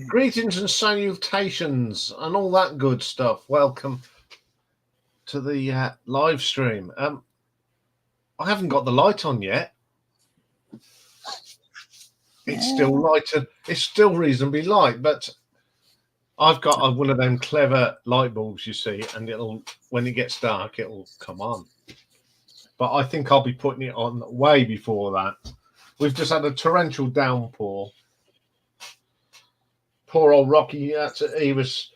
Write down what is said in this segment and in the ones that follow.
Greetings and salutations and all that good stuff. Welcome to the live stream. I haven't got the light on yet. It's still light and it's still reasonably light, but I've got one of them clever light bulbs, you see, and it'll, when it gets dark, it'll come on. But I think I'll be putting it on way before that. We've just had a torrential downpour. Poor old Rocky, it was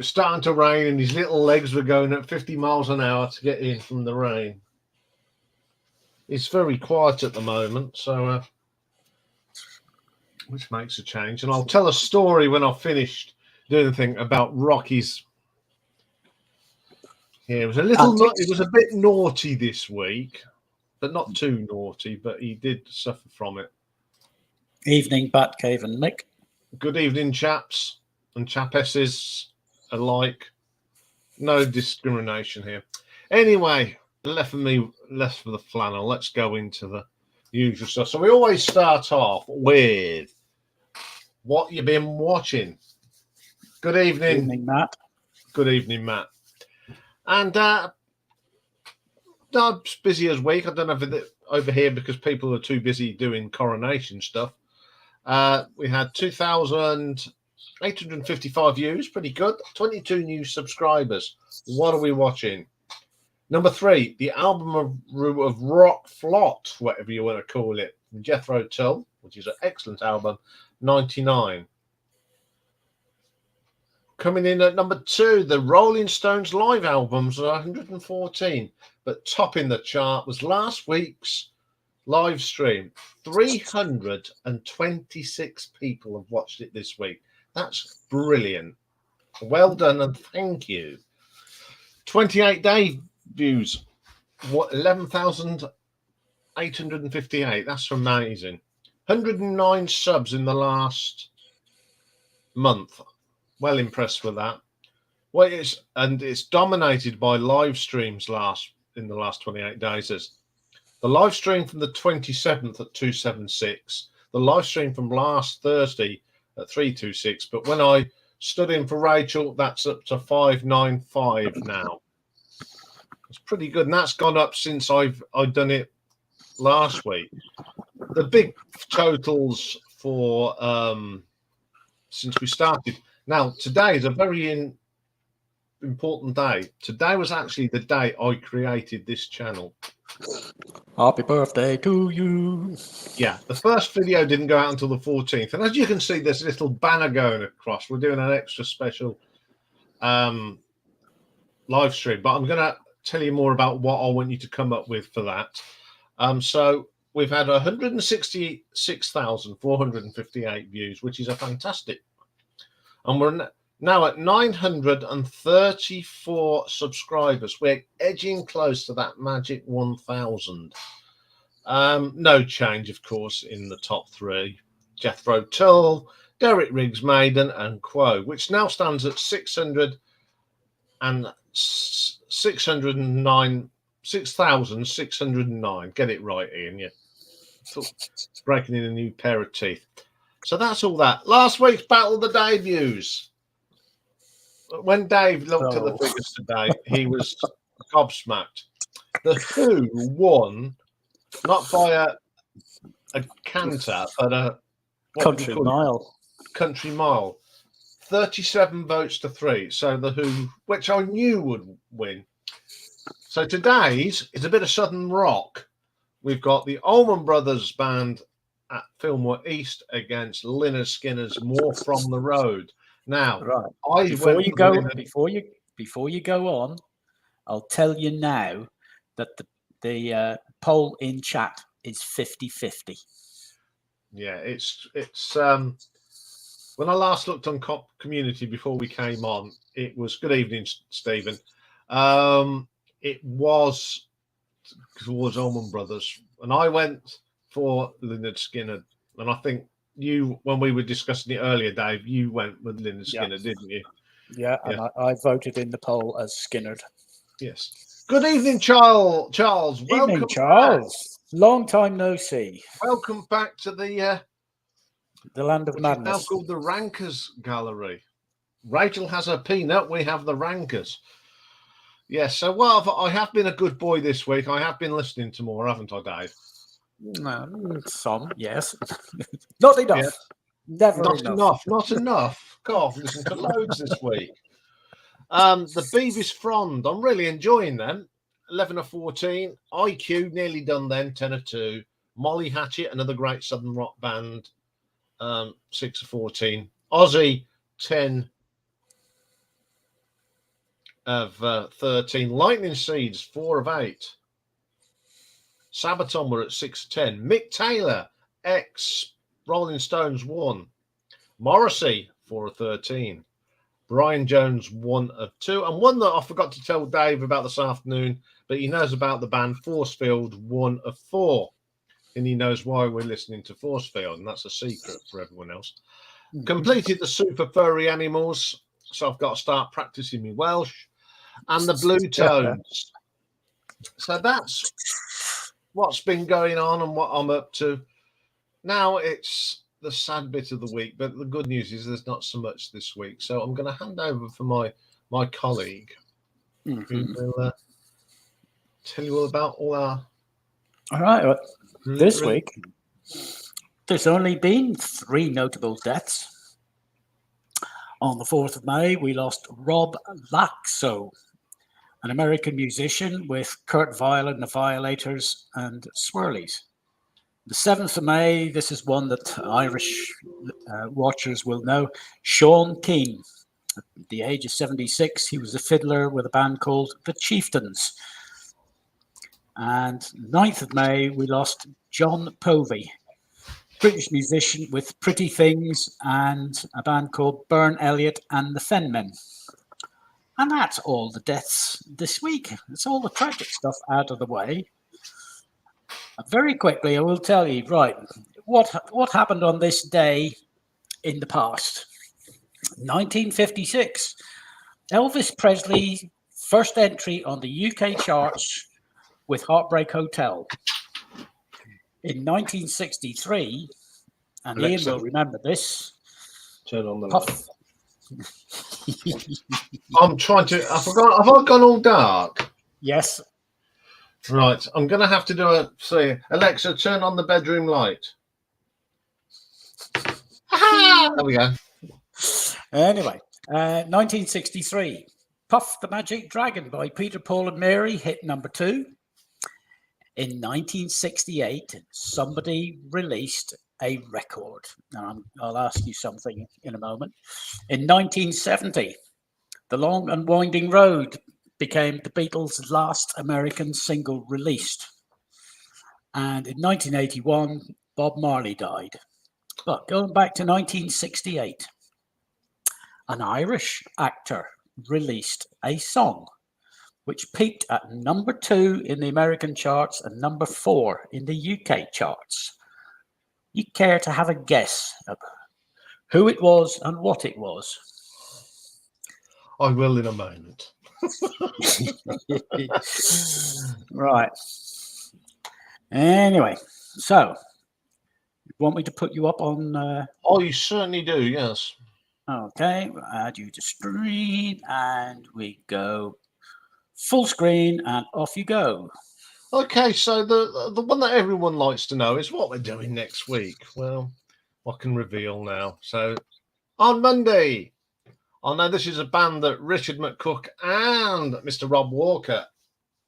starting to rain and his little legs were going at 50 miles an hour to get in from the rain. It's very quiet at the moment, so which makes a change. And I'll tell a story when I've finished doing the thing about Rocky's. Yeah, it was a bit naughty this week, but not too naughty, but he did suffer from it. Evening, Batcave and Mick. Good evening, chaps and chapesses alike. No discrimination here. Anyway, left for the flannel. Let's go into the usual stuff. So we always start off with what you've been watching. Good evening. Good evening, Matt. Good evening, Matt. And I'm busy as week. I don't know if it's over here because people are too busy doing coronation stuff. We had 2,855 views, pretty good. 22 new subscribers. What are we watching? Number 3, the album of Rock Flot, whatever you want to call it, from R.T.O, which is an excellent album, 99. Coming in at number 2, the Rolling Stones live albums, 114. But topping the chart was last week's live stream. 326 people have watched it this week. That's brilliant. Well done and thank you. 28-day views. What, 11,858. That's amazing. 109 subs in the last month. Well impressed with that. Well, it's dominated by live streams in the last 28 days. The live stream from the 27th at 276. The live stream from last Thursday at 326. But when I stood in for Rachel, that's up to 595 now. It's pretty good, and that's gone up since I've done it last week. The big totals for since we started. Now, today is a very important day. Today was actually the day I created this channel. Happy birthday to you. Yeah, the first video didn't go out until the 14th. And as you can see, there's a little banner going across. We're doing an extra special live stream. But I'm going to tell you more about what I want you to come up with for that. So we've had 166,458 views, which is a fantastic. And we're now at 934 subscribers. We're edging close to that magic 1,000. No change, of course, in the top 3. Jethro Tull, Derek Riggs Maiden, and Quo, which now stands at 6,609. Get it right, Ian. Yeah, breaking in a new pair of teeth. So that's all that. Last week's Battle of the Debuts. When Dave looked at the figures today, he was gobsmacked. The Who won, not by a canter, but a country mile. Country mile. 37 votes to 3. So the Who, which I knew would win. So today's is a bit of Southern rock. We've got the Allman Brothers Band at Fillmore East against Lynyrd Skynyrd's More From the Road. Now, right. Before you go on, I'll tell you now that the poll in chat is 50-50. Yeah, it's when I last looked on community before we came on, it was good evening, Stephen. It was towards Allman Brothers, and I went for Lynyrd Skynyrd, and I think you, when we were discussing it earlier, Dave, you went with Lynyrd Skynyrd, didn't you? Yeah, and I voted in the poll as Skynyrd. Yes. Good evening, Charles. Welcome, evening, Charles. Back. Long time no see. Welcome back to the The land of which is now madness. called the Rankers Gallery. Rachel has her peanut. We have the Rankers. Yes. So, well, I have been a good boy this week. I have been listening to more, haven't I, Dave? Some, yes. Not enough. Yeah. Never Not enough. enough. Not enough. God, I've listened to loads this week. The Beavis Frond. I'm really enjoying them. 11 of 14. IQ, nearly done then. 10 of 2. Molly Hatchet, another great southern rock band. 6 of 14. Aussie, 10 of 13. Lightning Seeds, 4 of 8. Sabaton were at 6 of 10. Mick Taylor, ex Rolling Stones, 1. Morrissey, 4 of 13. Brian Jones, 1 of 2. And one that I forgot to tell Dave about this afternoon, but he knows about the band Forcefield, 1 of 4. And he knows why we're listening to Forcefield, and that's a secret for everyone else. Completed the Super Furry Animals, so I've got to start practicing my Welsh. And the Blue Tones. So that's what's been going on and what I'm up to. Now it's the sad bit of the week, but the good news is there's not so much this week. So I'm going to hand over for my colleague, who will tell you all about all our... All right. Well, this week, there's only been 3 notable deaths. On the 4th of May, we lost Rob Laxo, an American musician with Kurt Vile and the Violators and Swirlies. The 7th of May, this is one that Irish watchers will know, Sean Keane. At the age of 76, he was a fiddler with a band called The Chieftains. And 9th of May, we lost John Povey, British musician with Pretty Things and a band called Burn Elliott and the Fenmen. And that's all the deaths this week. It's all the tragic stuff out of the way. Very quickly, I will tell you, right, what happened on this day in the past. 1956, Elvis Presley, first entry on the UK charts with Heartbreak Hotel. In 1963, and Alexa, Ian will remember this. Turn on the light. I'm trying to... I forgot. Have I gone all dark? Yes. Right. I'm going to have to do a... Say, Alexa, turn on the bedroom light. There we go. Anyway, 1963, Puff the Magic Dragon by Peter, Paul and Mary hit number 2. In 1968, somebody released a record. Now, I'll ask you something in a moment. In 1970, The Long and Winding Road became the Beatles' last American single released. And in 1981, Bob Marley died. But going back to 1968, an Irish actor released a song which peaked at number 2 in the American charts and number 4 in the UK charts. You care to have a guess of who it was and what it was? I will in a moment. Right. Anyway, so you want me to put you up on... Oh, you certainly do, yes. Okay, we'll add you to screen and we go full screen and off you go. Okay, so the one that everyone likes to know is what we're doing next week. Well, I can reveal now. So on Monday, I know this is a band that Richard McCook and Mr. Rob Walker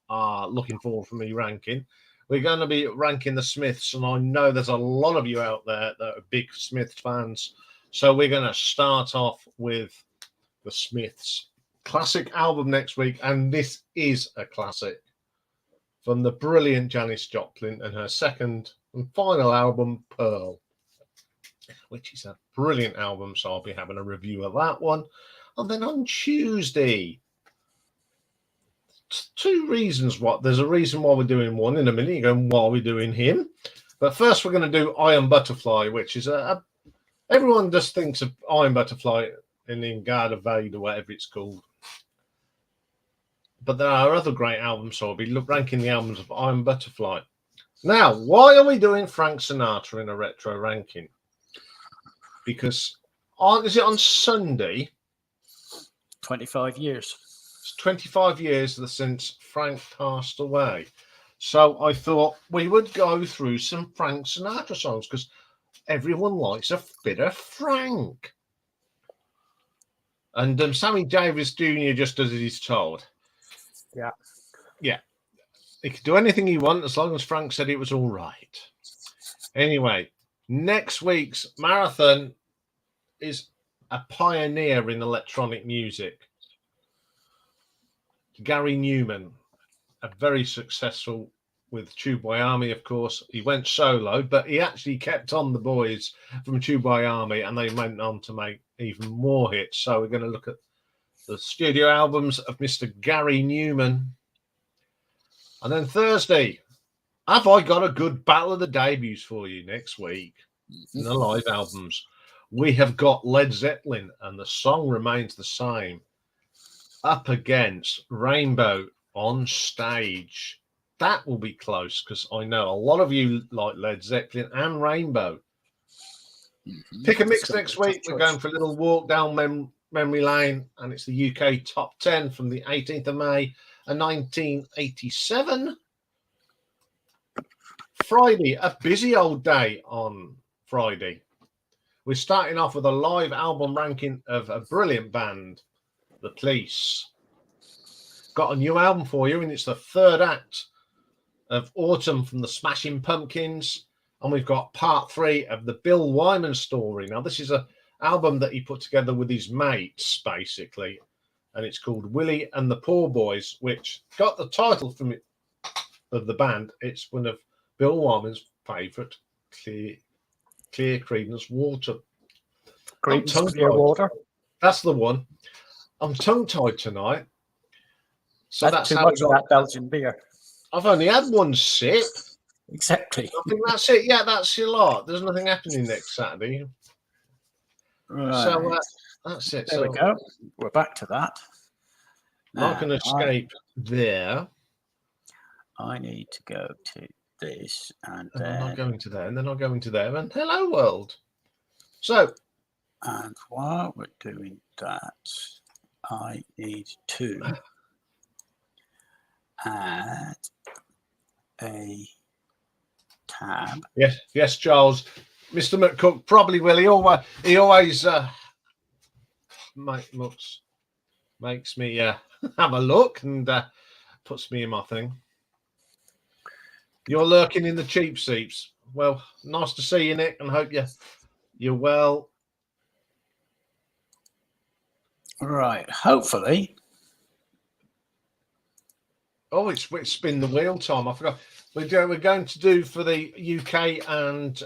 are looking forward for me ranking. We're going to be ranking the Smiths, and I know there's a lot of you out there that are big Smiths fans. So we're going to start off with the Smiths classic album next week, and this is a classic from the brilliant Janis Joplin and her second and final album, Pearl, which is a brilliant album. So I'll be having a review of that one. And then on Tuesday, 2 reasons. There's a reason why we're doing one in a minute. You're going, why are we doing him? But first, we're going to do Iron Butterfly, which is everyone just thinks of Iron Butterfly in Guard of Vader, whatever it's called. But there are other great albums, so I'll be ranking the albums of Iron Butterfly. Now, why are we doing Frank Sinatra in a retro ranking? because is it on Sunday? 25 years. It's 25 years since Frank passed away. So I thought we would go through some Frank Sinatra songs because everyone likes a bit of Frank. And Sammy Davis Jr. just does as he's told. Yeah. Yeah. He could do anything he wants as long as Frank said it was all right. Anyway, next week's marathon is a pioneer in electronic music. Gary Newman, a very successful with Tube Army, of course. He went solo, but he actually kept on the boys from Tube Army, and they went on to make even more hits. So we're going to look at the studio albums of Mr. Gary Newman. And then Thursday, have I got a good battle of the debuts for you next week in the live albums? We have got Led Zeppelin, and the song remains the same, up against Rainbow on Stage. That will be close because I know a lot of you like Led Zeppelin and Rainbow. Pick a mix next week. We're going for a little walk down memory lane, and it's the UK top 10 from the 18th of May, 1987. Friday, a busy old day on Friday. We're starting off with a live album ranking of a brilliant band, The Police. Got a new album for you, and it's the third act of Autumn from the Smashing Pumpkins. And we've got part 3 of the Bill Wyman story. Now, this is an album that he put together with his mates, basically. And it's called Willie and the Poor Boys, which got the title from it of the band. It's one of Bill Wyman's favourite, Clear Creedence Water. Creedence Clear Water. That's the one. I'm tongue-tied tonight. So that's too much of that Belgian beer. I've only had one sip. Exactly. I think that's it. Yeah, that's a lot. There's nothing happening next Saturday. Right. So that's it. There we go. We're back to that. Not going to escape there. I need to go to this and then I'm not going to there, and then I'll go into there, and hello world. So, and while we're doing that, I need to add a tab. Yes, Charles. Mr. McCook probably will. He always makes me have a look and puts me in my thing. You're lurking in the cheap seats. Well, nice to see you, Nick, and hope you're well. Right, hopefully. Oh, it's spin the wheel time. I forgot. We're going to do for the UK and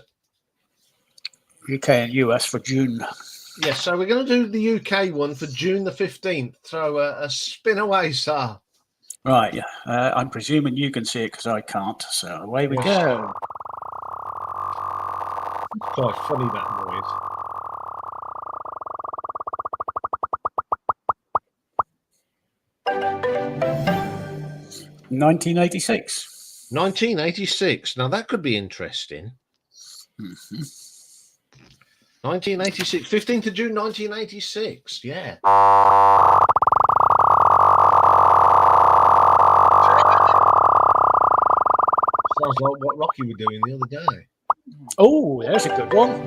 US for June. Yes, so we're going to do the UK one for June the 15th. So a spin away, sir. Right, yeah. I'm presuming you can see it because I can't. So away we go. It's quite funny, that noise. $1986. 1986. Now that could be interesting. 1986, 15th of June, 1986. Yeah. Sounds like what Rocky were doing the other day. Oh, there's a good one.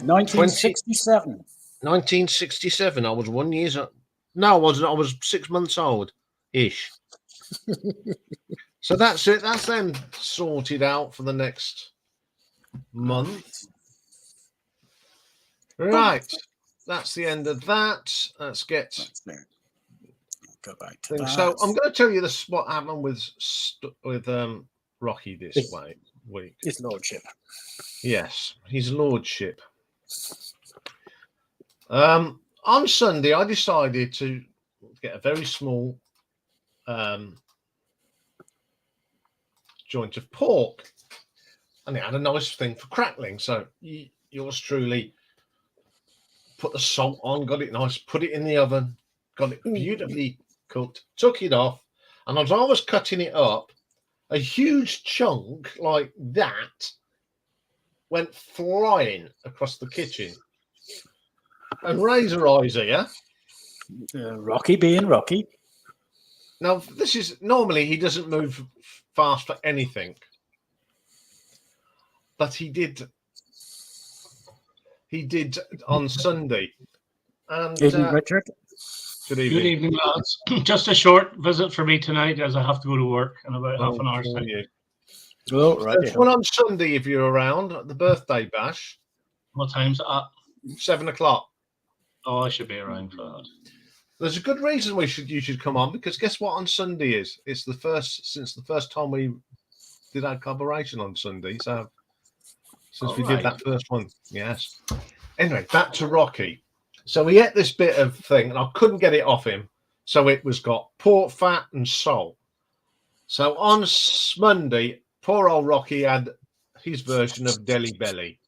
1967. 1967. I was 1 year old. No, I wasn't. I was 6 months old-ish. So that's it. That's them sorted out for the next month. Right. That's the end of that. Let's get... Go back to that. So I'm going to tell you this: what happened with Rocky this week. His lordship. Yes, his lordship. On Sunday, I decided to get a very small joint of pork, and it had a nice thing for crackling. So yours truly put the salt on, got it nice, put it in the oven, got it beautifully cooked, took it off, and as I was cutting it up, a huge chunk like that went flying across the kitchen. And razor eyes here. Rocky being Rocky. Now, this is normally he doesn't move fast for anything. But he did on Sunday. And Evening, Richard. good Good evening. evening, lads. Just a short visit for me tonight as I have to go to work in about half an hour's time. Oh, right. There's one on Sunday if you're around at the birthday bash. What time's it at? 7 o'clock. Oh, I should be around for that. There's a good reason you should come on, because guess what on Sunday is? It's the first time we did our collaboration on Sunday. So since we did that first one, yes. Anyway, back to Rocky. So he ate this bit of thing, and I couldn't get it off him. So it was got pork fat and salt. So on Monday, poor old Rocky had his version of Deli Belly,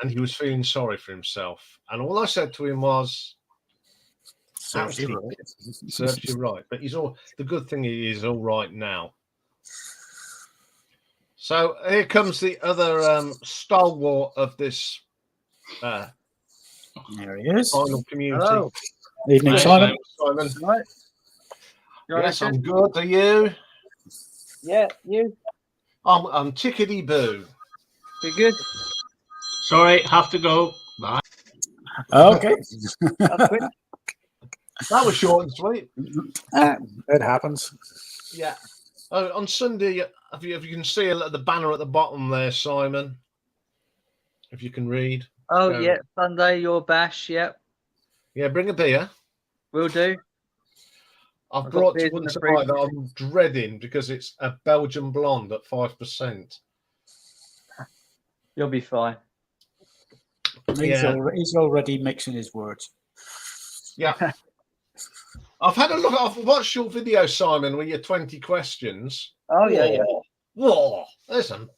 and he was feeling sorry for himself. And all I said to him was, Serves you right. serves you right. But the good thing is all right now. So here comes the other stalwart of this There he is. final community. Hello. Evening, Hi, Simon. Simon. Right. Yes, I'm good. Are you? Yeah, you. I'm tickety boo. You good? Sorry, have to go. Bye. Okay. That's quick. That was short and sweet. It happens. Yeah. Oh, on Sunday, if you can see the banner at the bottom there, Simon, if you can read. Oh, Go. yeah. Sunday, your bash. Yep. Yeah, bring a beer. Will do. I've I've got brought beers in one the tonight fridge. that I'm dreading because it's a Belgian blonde at 5%. You'll be fine. Yeah. He's already mixing his words. Yeah. I've had a look. I've watched your video, Simon, with your 20 questions. Oh, yeah, yeah. Whoa. Listen.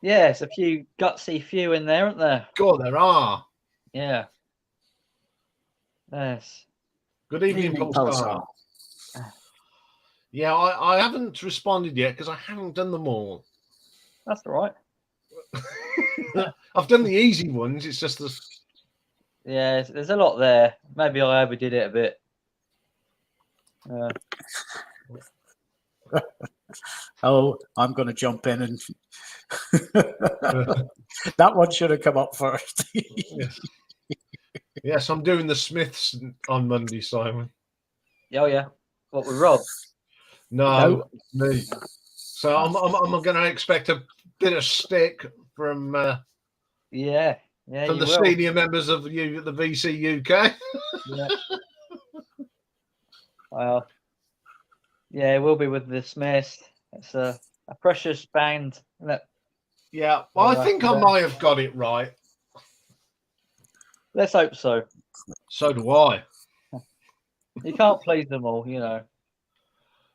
Yeah, it's a few gutsy few in there, aren't there? God, there are. Yeah. Yes. Good evening, Evening, Pulsar. Pulsar. Yeah, I haven't responded yet because I haven't done them all. That's all right. I've done the easy ones. It's just the. Yeah, there's a lot there. Maybe I overdid it a bit. Oh, I'm going to jump in and that one should have come up first. Yes. Yes, I'm doing the Smiths on Monday, Simon. Oh, yeah. What with Rob? No, me. So I'm going to expect a bit of stick from Yeah. Yeah, from you the will. senior members of the VC UK. Yeah. Well, yeah, it will be with the Smiths. It's a precious band. Isn't it? Yeah, well, I think I might have got it right. Let's hope so. So do I. You can't please them all, you know.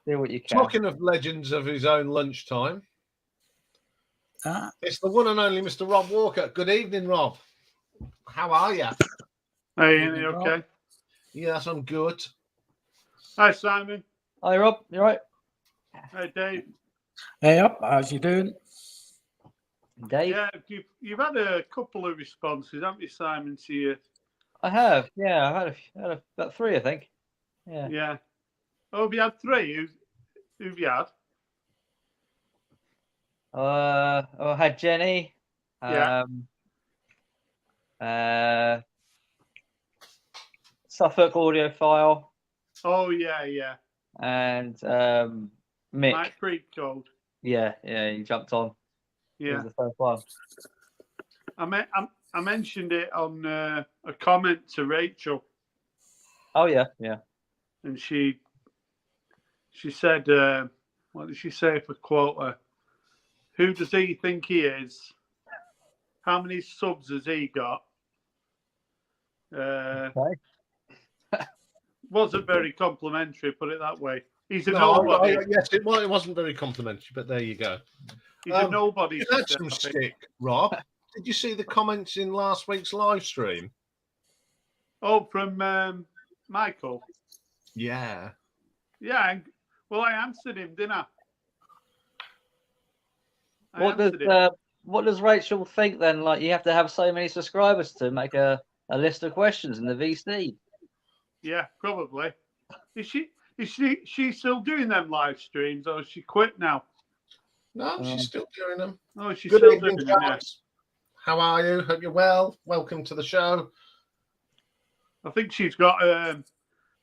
Do what you can. Talking of legends of his own lunchtime, it's the one and only Mr. Rob Walker. Good evening, Rob. How are you? Hey, Ian, you okay? Yes, I'm good. Hi, Simon. Hi, Rob. You all right? Hey, Dave. Hey up, how's you doing? Dave? Yeah, you've had a couple of responses, haven't you, Simon, to you? I have. Yeah, I've had about 3, I think. Yeah. Yeah. Oh, have you had 3? Who've you had? I had Jenny. Yeah. Suffolk Audiophile. Oh, yeah. And Mick. Mike Pre-Code. Yeah, he jumped on. He Yeah. was the first one. I mentioned it on a comment to Rachel, Oh, yeah. and she said, what did she say for quote her? Who does he think he is? How many subs has he got? Okay. Wasn't very complimentary, put it that way. He's a No, nobody. yes, it wasn't very complimentary, but there you go. He's a nobody. You had some stick, Rob. Did you see the comments in last week's live stream? Oh, from Michael. Yeah. Yeah. Well, I answered him, didn't I? What does what does Rachel think then? Like, you have to have so many subscribers to make a list of questions in the VC. Yeah, probably. Is she still doing them live streams, or has she quit now? No, she's still doing them. Oh, she's Good still evening, doing them. Yeah. guys. How are you? Hope you're well. Welcome to the show. I think she's got a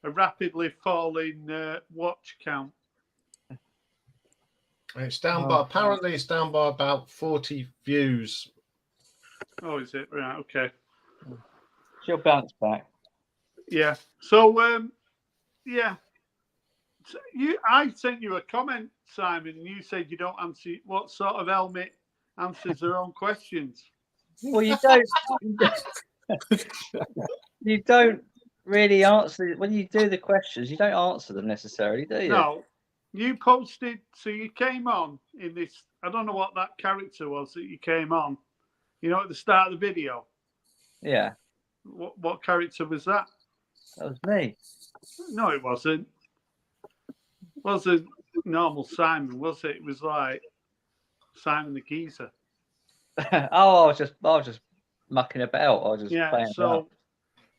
rapidly falling watch count. It's down by apparently it's down by about 40 views. Oh, is it? Right, okay. She'll bounce back. Yeah. So yeah. So I sent you a comment, Simon, and you said you don't answer. What sort of helmet answers their own questions? Well, you don't. You don't really answer when you do the questions. You don't answer them necessarily, do you? No. You posted, so you came on in this. I don't know what that character was that you came on. You know, at the start of the video. Yeah. What character was that? That was me. No, it wasn't. It wasn't normal Simon, was it? It was like Simon the Geezer. Oh, I was just mucking about. I was just Yeah. playing about.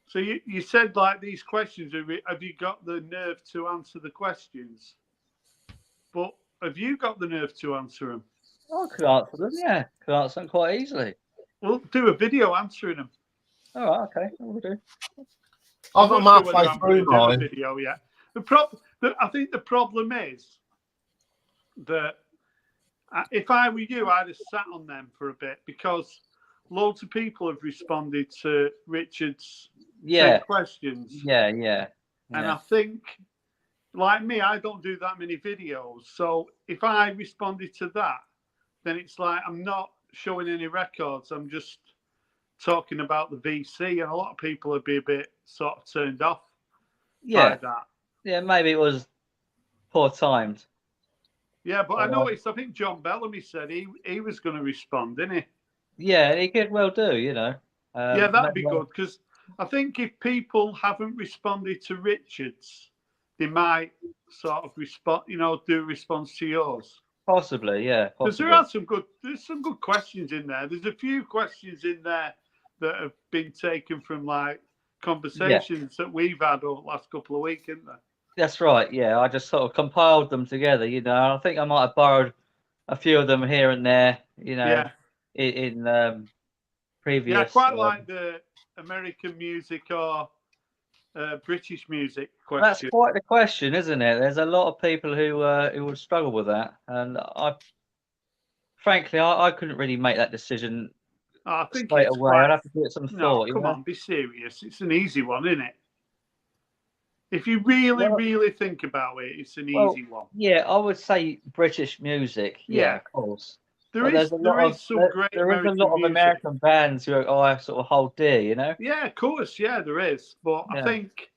So you said like these questions. Have you got the nerve to answer the questions? But have you got the nerve to answer them? I could answer them. Yeah, could answer them quite easily. We'll do a video answering them. All right. Okay. We'll do. I'm not halfway sure whether I'm through gonna do a mine. video yet. I think the problem is that if I were you, I'd have sat on them for a bit because loads of people have responded to Richard's questions. Yeah. And I think, like me, I don't do that many videos. So if I responded to that, then it's like I'm not showing any records. I'm just talking about the VC, and a lot of people would be a bit sort of turned off by that. Yeah, maybe it was poor timed. Yeah, but I noticed, I think John Bellamy said he was going to respond, didn't he? Yeah, he could well do, you know. Yeah, that'd be good, because I think if people haven't responded to Richard's, they might sort of respond, do a response to yours. Possibly, yeah. Because there's some good questions in there. There's a few questions in there that have been taken from like conversations that we've had over the last couple of weeks, isn't there? That's right. Yeah, I just sort of compiled them together. You know, I think I might have borrowed a few of them here and there. You know, in previous. Yeah, I quite like the American music or British music question. That's quite the question, isn't it? There's a lot of people who would struggle with that, and frankly, I couldn't really make that decision. I think straight it's away. I'd have to give it some thought. Come on, be serious. It's an easy one, isn't it? If you really think about it, it's an easy one. Yeah, I would say British music. Yeah, of course. There is a lot of American bands who I sort of hold dear, you know? Yeah, of course. Yeah, there is. But I think,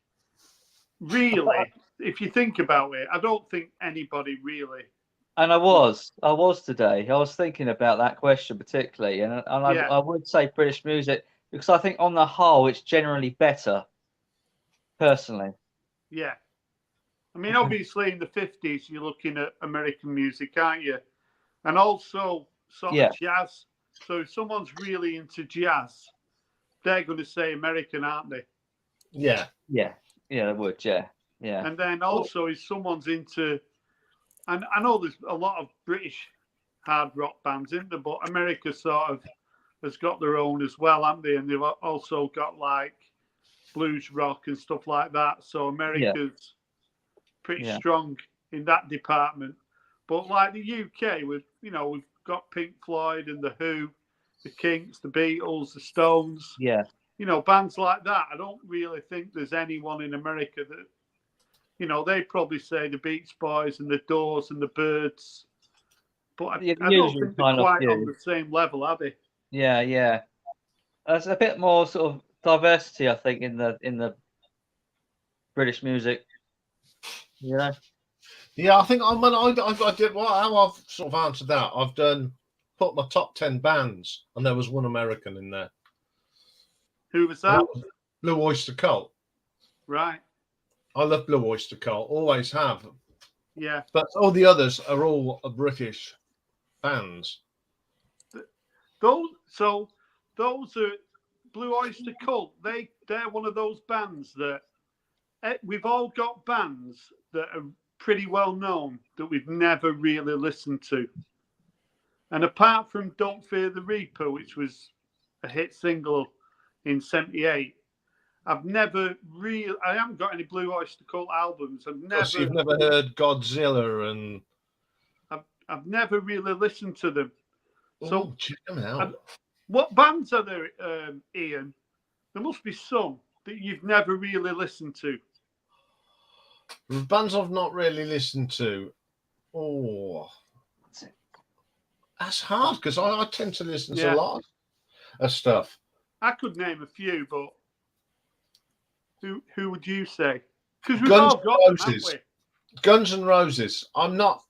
really, if you think about it, I don't think anybody really. And I was today. I was thinking about that question particularly. And I would say British music because I think on the whole, it's generally better, personally. Yeah. I mean, obviously, in the 50s, you're looking at American music, aren't you? And also sort of jazz. So if someone's really into jazz, they're going to say American, aren't they? Yeah. Yeah, they would, yeah. And then also if someone's into, and I know there's a lot of British hard rock bands in there, but America sort of has got their own as well, haven't they? And they've also got like blues rock and stuff like that. So America's pretty strong in that department. But like the UK, we've got Pink Floyd and The Who, the Kinks, the Beatles, the Stones. Yeah. Bands like that. I don't really think there's anyone in America that, they probably say the Beach Boys and the Doors and the Byrds. But I don't think they're quite on the same level, are they? Yeah. There's a bit more sort of diversity, I think, in the British music. Yeah. Yeah, I think I did how I've sort of answered that. I've put my top 10 bands, and there was one American in there. Who was that? Blue Oyster Cult. Right. I love Blue Oyster Cult, always have. Yeah. But all the others are all British bands. those are Blue Oyster Cult. They're one of those bands that we've all got bands that are pretty well known that we've never really listened to. And apart from Don't Fear the Reaper, which was a hit single in '78, I haven't got any Blue Oyster Cult albums. You've never heard Godzilla and I've never really listened to them. So check them out. What bands are there, Ian? There must be some that you've never really listened to. Bands I've not really listened to. Oh, that's hard because I tend to listen to a lot of stuff. I could name a few, but who would you say? Because we've all got them, haven't we? Guns N' Roses. I'm not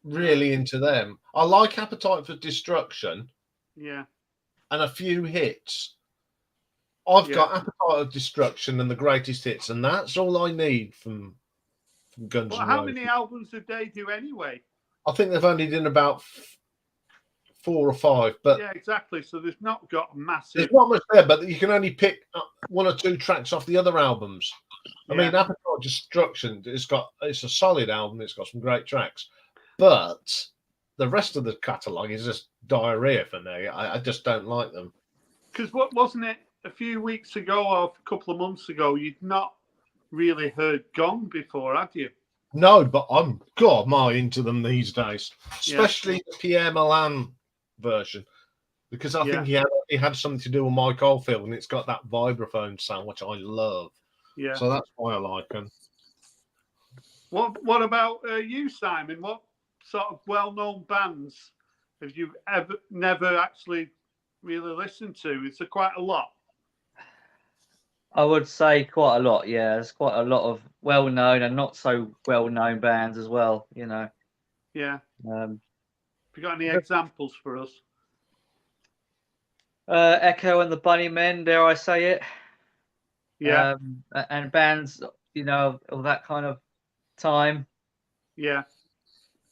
really into them. I like Appetite for Destruction. Yeah. And a few hits. I've got Appetite for Destruction and the greatest hits, and that's all I need from Guns N' Roses. How many albums did they do anyway? I think they've only done about 4 or 5, but yeah, exactly. So there's not got massive. There's not much there, but you can only pick up 1 or 2 tracks off the other albums. I mean, Appetite for Destruction, it's a solid album. It's got some great tracks, but the rest of the catalogue is just diarrhea for me. I just don't like them. Because what wasn't it a few weeks ago or a couple of months ago? You'd not really heard Gone before, had you? No, but I'm into them these days, especially the Pierre Milan version, because I think he had something to do with Mike Oldfield, and it's got that vibraphone sound, which I love. Yeah. So that's why I like them. What about you, Simon? What sort of well-known bands have you never actually really listened to? Is there quite a lot? I would say quite a lot. Yeah, there's quite a lot of well-known and not so well-known bands as well. You know. Yeah. Have you got any examples for us? Echo and the Bunnymen, dare I say it? Yeah. And bands, you know, of that kind of time. Yeah.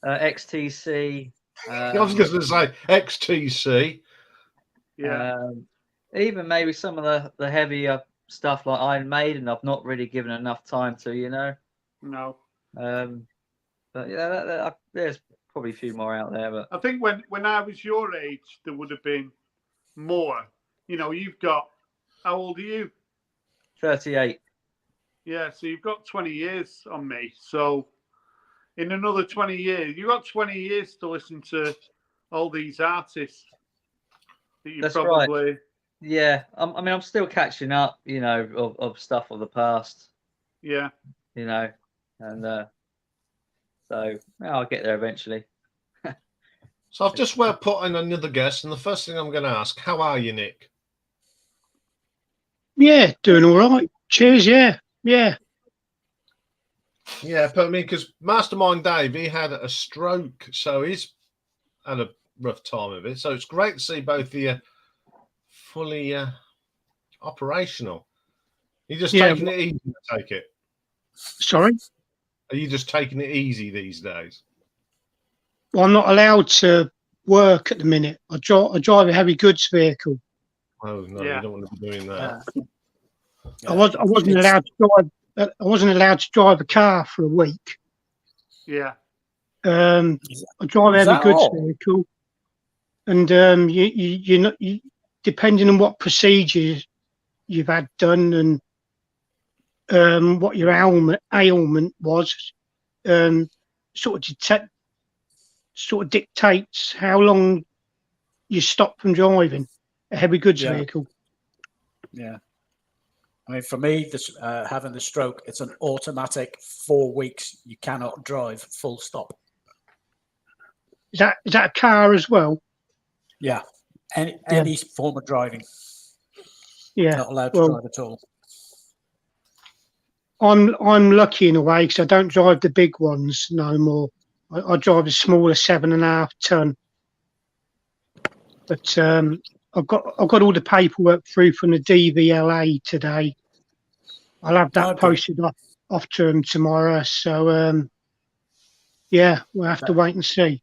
XTC. I was going to say XTC. Yeah. Even maybe some of the heavier stuff like Iron Maiden, I've not really given enough time to, you know. No. But yeah, there's probably a few more out there. But I think when I was your age, there would have been more. You know, you've got, how old are you? 38. Yeah, so you've got 20 years on me. So in another 20 years, you've got 20 years to listen to all these artists that you probably... Right. Yeah, I mean, I'm still catching up, you know, of stuff of the past. Yeah. You know, and so I'll get there eventually. So I've just put in another guest, and the first thing I'm going to ask, how are you, Nick? Yeah, doing all right. Cheers, yeah. Yeah, but I mean, because Mastermind Dave, he had a stroke, so he's had a rough time of it. So it's great to see both of you fully operational. Are you just taking it easy to take it? Sorry? Are you just taking it easy these days? Well, I'm not allowed to work at the minute. I drive a heavy goods vehicle. Oh no, you don't want to be doing that. I wasn't allowed to drive. I wasn't allowed to drive a car for a week. Yeah. I drive a heavy goods vehicle, and you depending on what procedures you've had done and what your ailment was, sort of dictates how long you stop from driving a heavy goods vehicle. Yeah. I mean, for me, having the stroke, it's an automatic 4 weeks. You cannot drive, full stop. Is that a car as well? Yeah. Any form of driving. Yeah. Not allowed to drive at all. I'm lucky in a way because I don't drive the big ones no more. I drive a smaller 7.5 ton. But I've got all the paperwork through from the DVLA today. I'll have that posted off to them tomorrow. So we'll have to wait and see.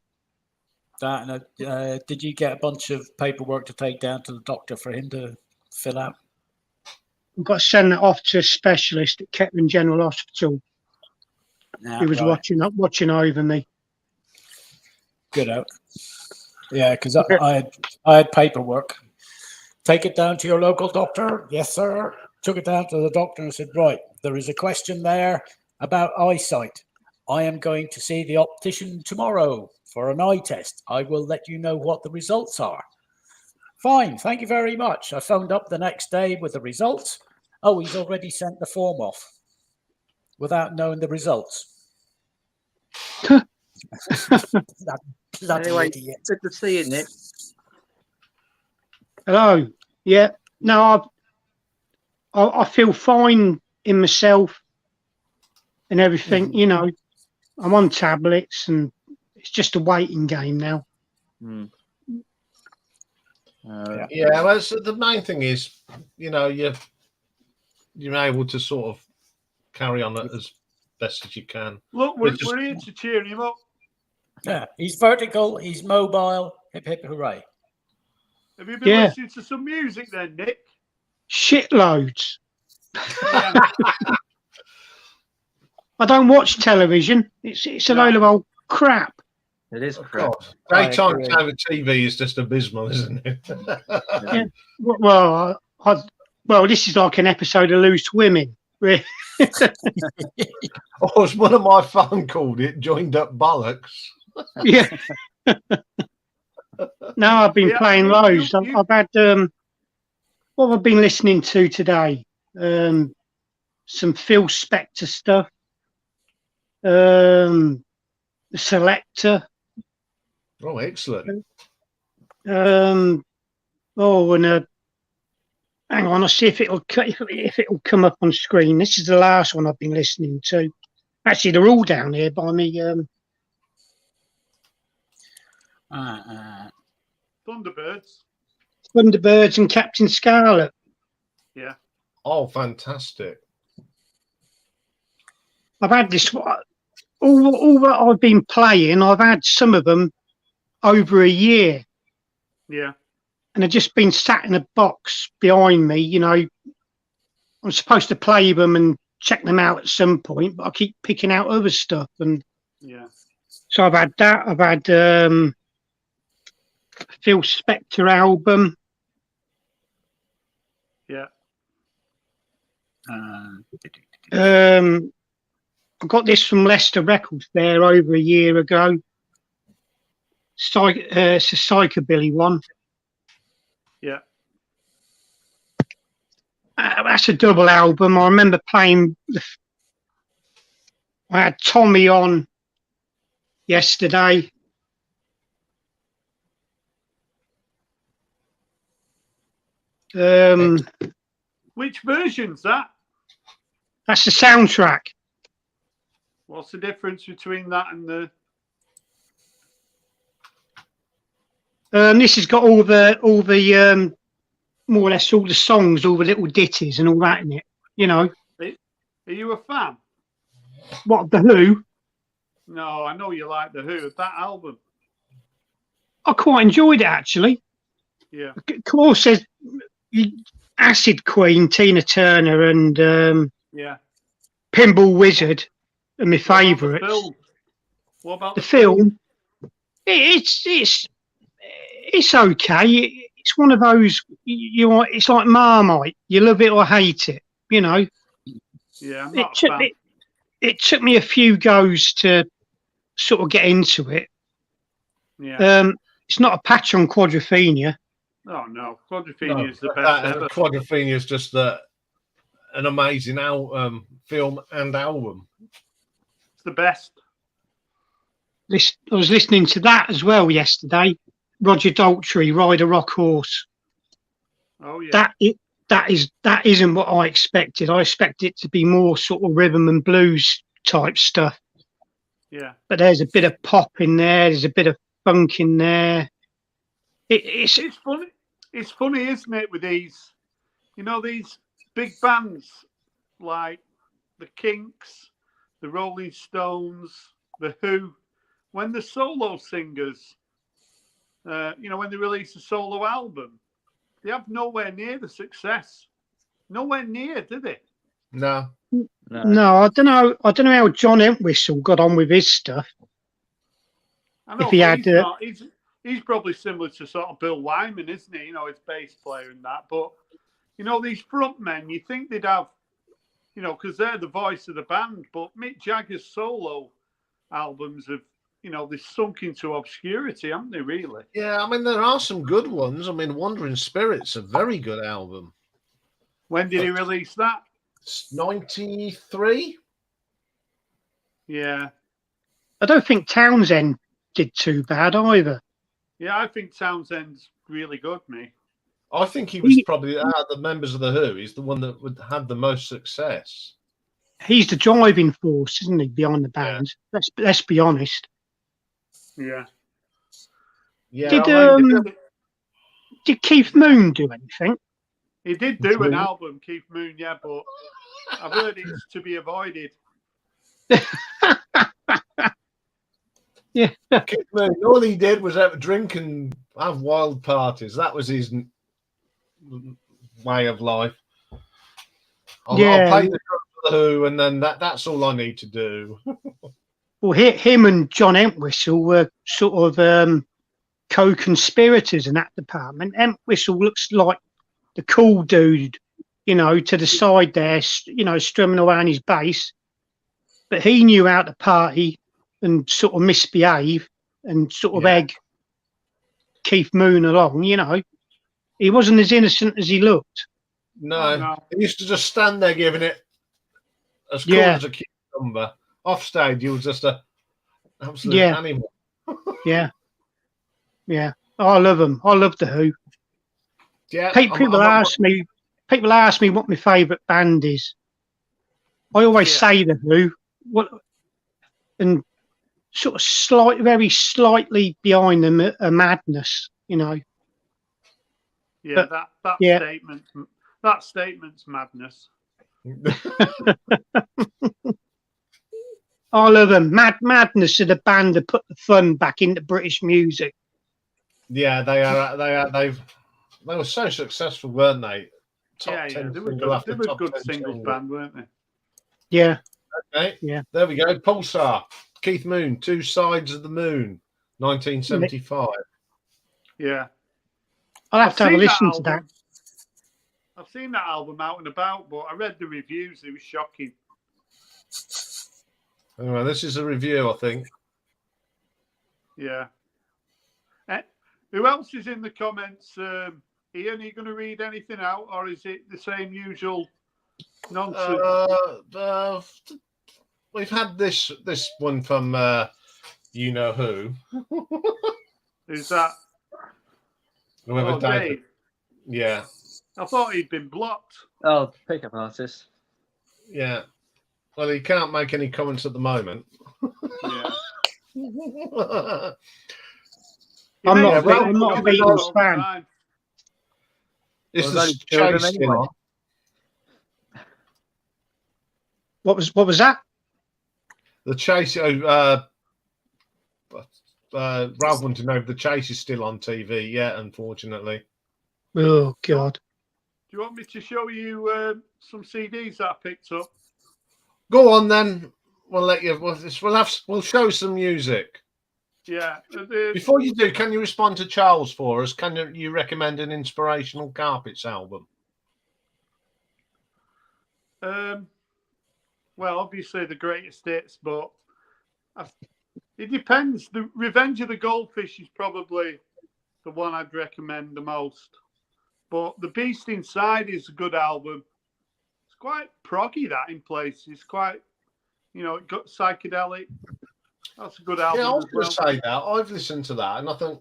That and did you get a bunch of paperwork to take down to the doctor for him to fill out? I've got to send that off to a specialist at Kettering General Hospital. Yeah, He was right. watching over me. Good out. Yeah, because I had paperwork. Take it down to your local doctor. Yes, sir. Took it down to the doctor and said, right, there is a question there about eyesight. I am going to see the optician tomorrow for an eye test. I will let you know what the results are. Fine, thank you very much. I phoned up the next day with the results. Oh, he's already sent the form off without knowing the results. That bloody Anyway, idiot. good to see you, Nick. Hello. Yeah. No, I feel fine in myself and everything. You know, I'm on tablets and it's just a waiting game now. Mm. Yeah, well, so the main thing is, you know, you're able to sort of carry on as best as you can. Look, we're here to cheer him up. Yeah, he's vertical, he's mobile. Hip, hip, hooray. Have you been listening to some music then, Nick? Shitloads. Yeah. I don't watch television. It's a load of old crap. It is crap. Daytime TV is just abysmal, isn't it? Yeah. Well, well, this is like an episode of Loose Women. Really. Or as one of my phone called it, joined up bollocks. Yeah. No, I've been playing loads. I've had what have I been listening to today? Some Phil Spector stuff. The Selector. Oh, excellent. And hang on, I'll see if it'll come up on screen. This is the last one I've been listening to. Actually, they're all down here by me. Thunderbirds and Captain Scarlet. Yeah. Oh, fantastic. I've had this. All that I've been playing, I've had some of them over a year. Yeah. And they've just been sat in a box behind me. You know, I'm supposed to play them and check them out at some point, but I keep picking out other stuff. And yeah. So I've had that. I've had Phil Spector album. Yeah. I got this from Leicester Records there over a year ago. It's a psychobilly one. Yeah. That's a double album. I remember playing. I had Tommy on yesterday. Which version's that? That's the soundtrack. What's the difference between that and the? This has got all the more or less all the songs, all the little ditties and all that in it. You know. Are you a fan? What, the Who? No, I know you like the Who. That album. I quite enjoyed it actually. Yeah. Of course, there's Acid Queen, Tina Turner, and yeah, Pinball Wizard are my favourites. What about the film? It's okay. It's one of those it's like Marmite. You love it or hate it. You know. Yeah, I'm not a fan. It took me a few goes to sort of get into it. Yeah. It's not a patch on Quadrophenia. Oh no, Quadrophenia is the best ever. Quadrophenia is just an amazing film and album. It's the best. I was listening to that as well yesterday. Roger Daltrey, Ride a Rock Horse. Oh yeah. That isn't what I expected. I expected it to be more sort of rhythm and blues type stuff. Yeah. But there's a bit of pop in there. There's a bit of funk in there. It's funny. It's funny, isn't it, with these, these big bands like the Kinks, the Rolling Stones, the Who, when the solo singers when they release a solo album, they have nowhere near the success. Nowhere near, did they? No. No, I don't know. I don't know how John Entwistle got on with his stuff. I know, If he but had, he's probably similar to sort of Bill Wyman, isn't he? His bass player and that. But these front men, you think they'd have, because they're the voice of the band. But Mick Jagger's solo albums have, they've sunk into obscurity, haven't they? Really? Yeah, I mean there are some good ones. I mean, Wandering Spirit's a very good album. When did he release that? 93. Yeah. I don't think Townsend did too bad either. Yeah, I think Townsend's really good, me. I think he was probably out of the members of the Who. He's the one that would have the most success. He's the driving force, isn't he, behind the band? Yeah. Let's be honest. Yeah. Yeah. Did Keith Moon do anything? He did do an album, Keith Moon, yeah, but I've heard it's to be avoided. Yeah. Keith Moon, all he did was have a drink and have wild parties. That was his way of life. I'll play the drums for the Who, and then that's all I need to do. Well, him and John Entwistle were sort of co-conspirators in that department. Entwistle looks like the cool dude, to the side there, strumming around his bass. But he knew how to party and sort of misbehave and sort of egg Keith Moon along, He wasn't as innocent as he looked. No. He used to just stand there giving it as cool as a cucumber. Off stage, he was just a absolute animal. Yeah. I love him. I love the Who. Yeah. People ask me what my favourite band is. I always say the Who. And sort of very slightly behind them a Madness, Yeah, but, that statement's madness. I love them. Madness are the band that put the fun back into British music. Yeah, they are. They were so successful, weren't they? Top 10 they were good singles band, weren't they? Yeah. Okay. Yeah. There we go. Pulsar. Keith Moon. Two Sides of the Moon. 1975. Yeah. I'll have to have a listen to that. I've seen that album out and about, but I read the reviews. It was shocking. Anyway, this is a review, I think. Yeah. Who else is in the comments? Ian, are you going to read anything out, or is it the same usual nonsense? We've had this one from you know who. Who's that? Whoever Dave. Yeah. I thought he'd been blocked. Oh, pickup artist. Yeah. Well, he can't make any comments at the moment. Yeah. I'm not a Beatles fan. Is the chase still on? What was that? The chase. Ralph wanted to know if the chase is still on TV. Yeah, unfortunately. Oh God. Do you want me to show you some CDs that I picked up? Go on then. We'll let you. We'll show some music. Yeah. Before you do, can you respond to Charles for us? Can you recommend an inspirational Carpets album? Well, obviously the greatest hits, but it depends. The Revenge of the Goldfish is probably the one I'd recommend the most. But The Beast Inside is a good album. It's quite proggy, that, in places. It's quite, it got psychedelic. That's a good album. Yeah, I was going to say that. I've listened to that, and I think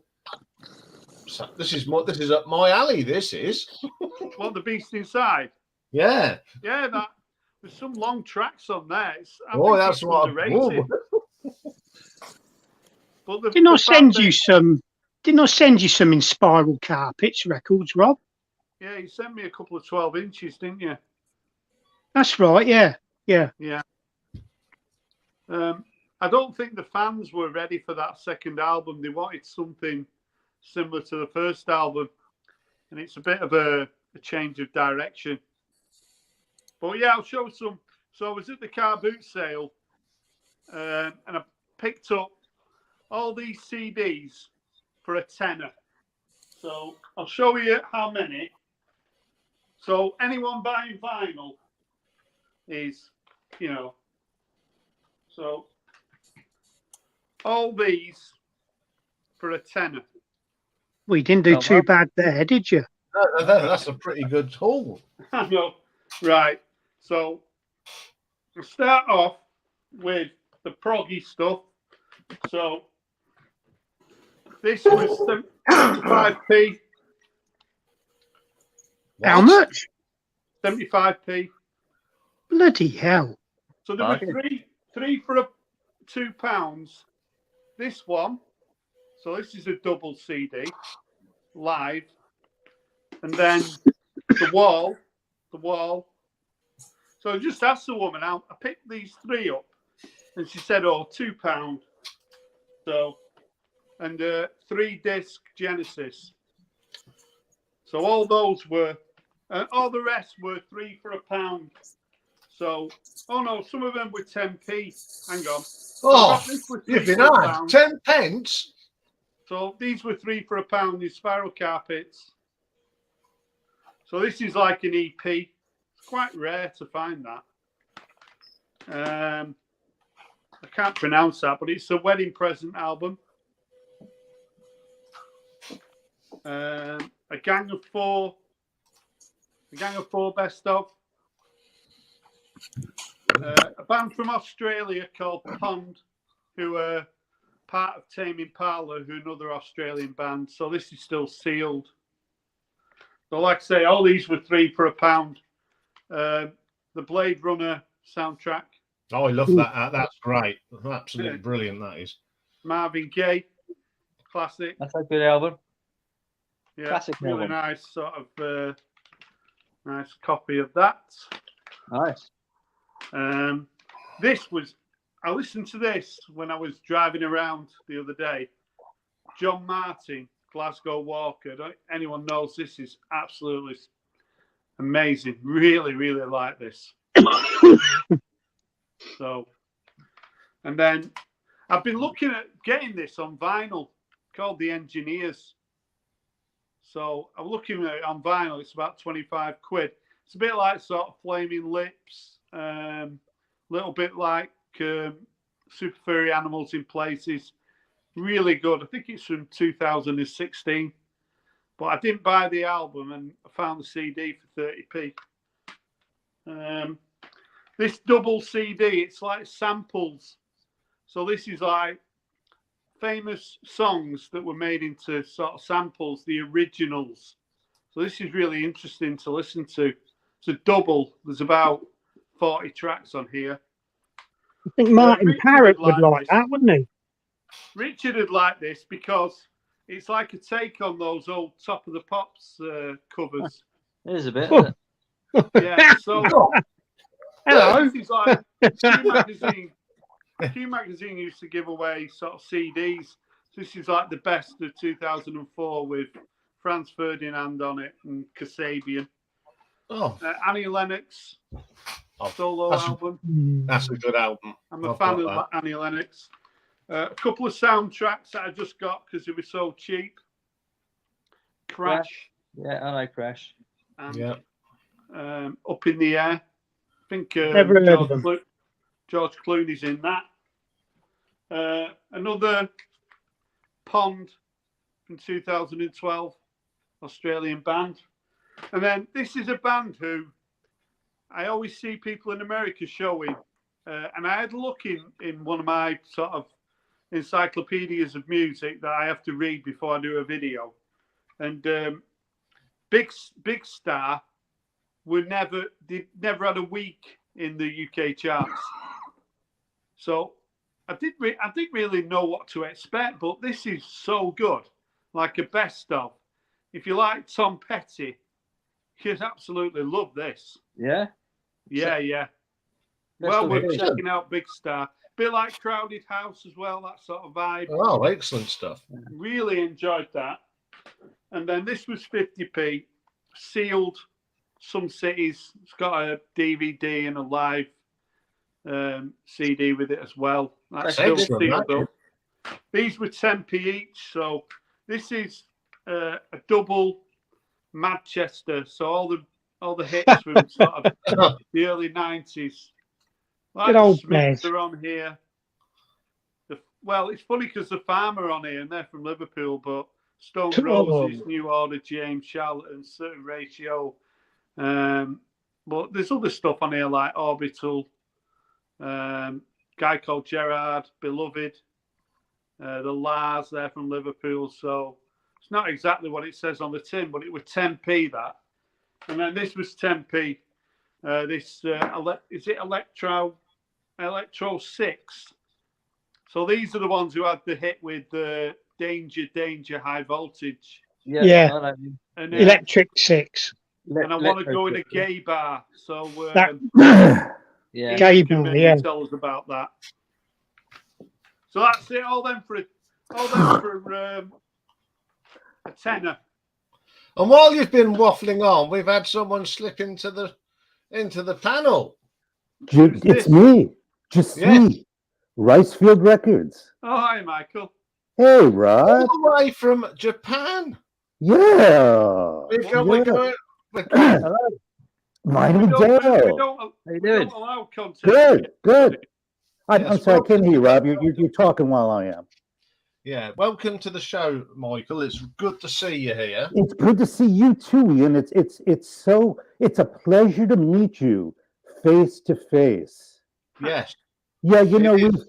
this is up my alley. This is. What, The Beast Inside? Yeah. Yeah, there's some long tracks on there. That's what underrated. But Didn't I send you some in Spiral Carpets records, Rob? Yeah, you sent me a couple of 12 inches, didn't you? That's right. Yeah. I don't think the fans were ready for that second album. They wanted something similar to the first album, and it's a bit of a change of direction. But yeah, I'll show some. So I was at the car boot sale, and I picked up all these CDs for a tenner. So I'll show you how many. So anyone buying vinyl is, you know, so all these for a tenner. Well, you didn't do too bad there, did you? That's a pretty good haul. I know. Right. So we'll start off with the proggy stuff. So this was 75p. How much? 75p. Bloody hell. So there were three for £2. This one. So this is a double CD, live. And then the wall. So I just asked the woman out. I picked these three up, and she said, "Oh, £2." So, and 3-disc Genesis. So all those were, all the rest were 3 for £1. So, oh no, some of them were 10p. Hang on. Oh, so you've been hard. 10 pence. So these were 3 for £1. These Spiral Carpets. So this is like an EP. It's quite rare to find that. I can't pronounce that, but it's a wedding present album. A Gang of Four best of. A band from Australia called Pond, who are part of Tame Impala, who are another Australian band. So this is still sealed. So like I say, all these were 3 for £1. The Blade Runner soundtrack. Oh, I love that. That's great. Absolutely brilliant, that is. Marvin Gaye, classic. That's a good album. Yeah, Classic really album. nice sort of nice copy of that. Nice. I listened to this when I was driving around the other day. John Martin, Glasgow Walker. Anyone knows this is absolutely amazing. Really, really like this. So, and then I've been looking at getting this on vinyl called The Engineers. So I'm looking at it on vinyl. It's about 25 quid. It's a bit like sort of Flaming Lips, little bit like Super Furry Animals in Places. Really good. I think it's from 2016. But I didn't buy the album, and I found the CD for 30p. This double CD, it's like samples. So this is like famous songs that were made into sort of samples, the originals. So this is really interesting to listen to. It's a double. There's about 40 tracks on here. I think Martin Parrott would like that, wouldn't he? Richard would like this because it's like a take on those old Top of the Pops covers. It is a bit, isn't it? Yeah, so hello. This is like Q Magazine. Q Magazine used to give away sort of CDs. This is like the best of 2004 with Franz Ferdinand on it and Kasabian. Oh, Annie Lennox solo album. That's a good album. I'm a fan of Annie Lennox. A couple of soundtracks that I just got because they were so cheap. Crash. Yeah, I like Crash. And, Up in the Air. I think George Clooney's in that. Another Pond from 2012, Australian band. And then this is a band who I always see people in America showing. And I had a look in one of my sort of encyclopedias of music that I have to read before I do a video. And Big Star never had a week in the UK charts. So I didn't really know what to expect, but this is so good, like a best of. If you like Tom Petty, you'd absolutely love this. Yeah? Yeah. Well, we're checking out Big Star. Bit like Crowded House as well, that sort of vibe. Oh, excellent stuff. Really enjoyed that. And then this was 50p, sealed. Some cities. It's got a DVD and a live CD with it as well. That's still sealed up. These were 10p each. So this is a double Manchester. So all the hits from sort of the early 90s. Like the Smiths are on here. Well, it's funny because the Farmer are on here and they're from Liverpool, but Stone Roses, New Order, James, Charlotte, and certain R.T.O. But there's other stuff on here like Orbital, guy called Gerard, Beloved, the Lars, they're from Liverpool. So it's not exactly what it says on the tin, but it was 10p that. And then this was 10p. Is it Electro 6? So these are the ones who had the hit with Danger, High Voltage. Yeah. And, Electric 6. And I want to go in a gay bar. So gay bar, yeah. Tell us about that. So that's it. All them for a tenner. And while you've been waffling on, we've had someone slip into the panel. It's me. Just me. Ricefield Records. Oh, hi, Michael. Hey, Rod. All the way from Japan. Yeah. We're going. Hello. Mine and Dale. How you doing? Good. I'm sorry, I can't hear you, Rob. You're talking while I am. Yeah, welcome to the show, Michael. It's good to see you here. It's good to see you too, Ian. It's a pleasure to meet you face to face. Yes. Yeah, you know you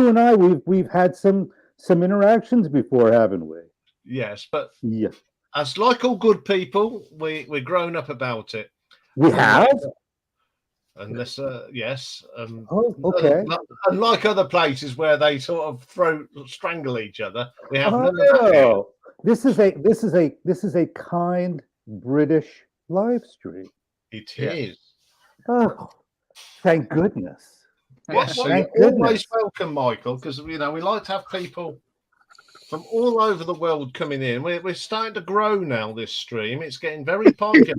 and I we've had some interactions before, haven't we? Yes, but yeah, as like all good people, we're grown up about it. We have. Unless, yes. Oh, okay. Unlike other places where they sort of strangle each other, we have none of that. This is a kind British live stream. It is. Oh, thank goodness. Yes, thank you're always welcome, Michael, because we like to have people from all over the world coming in. We're starting to grow now. This stream, it's getting very popular.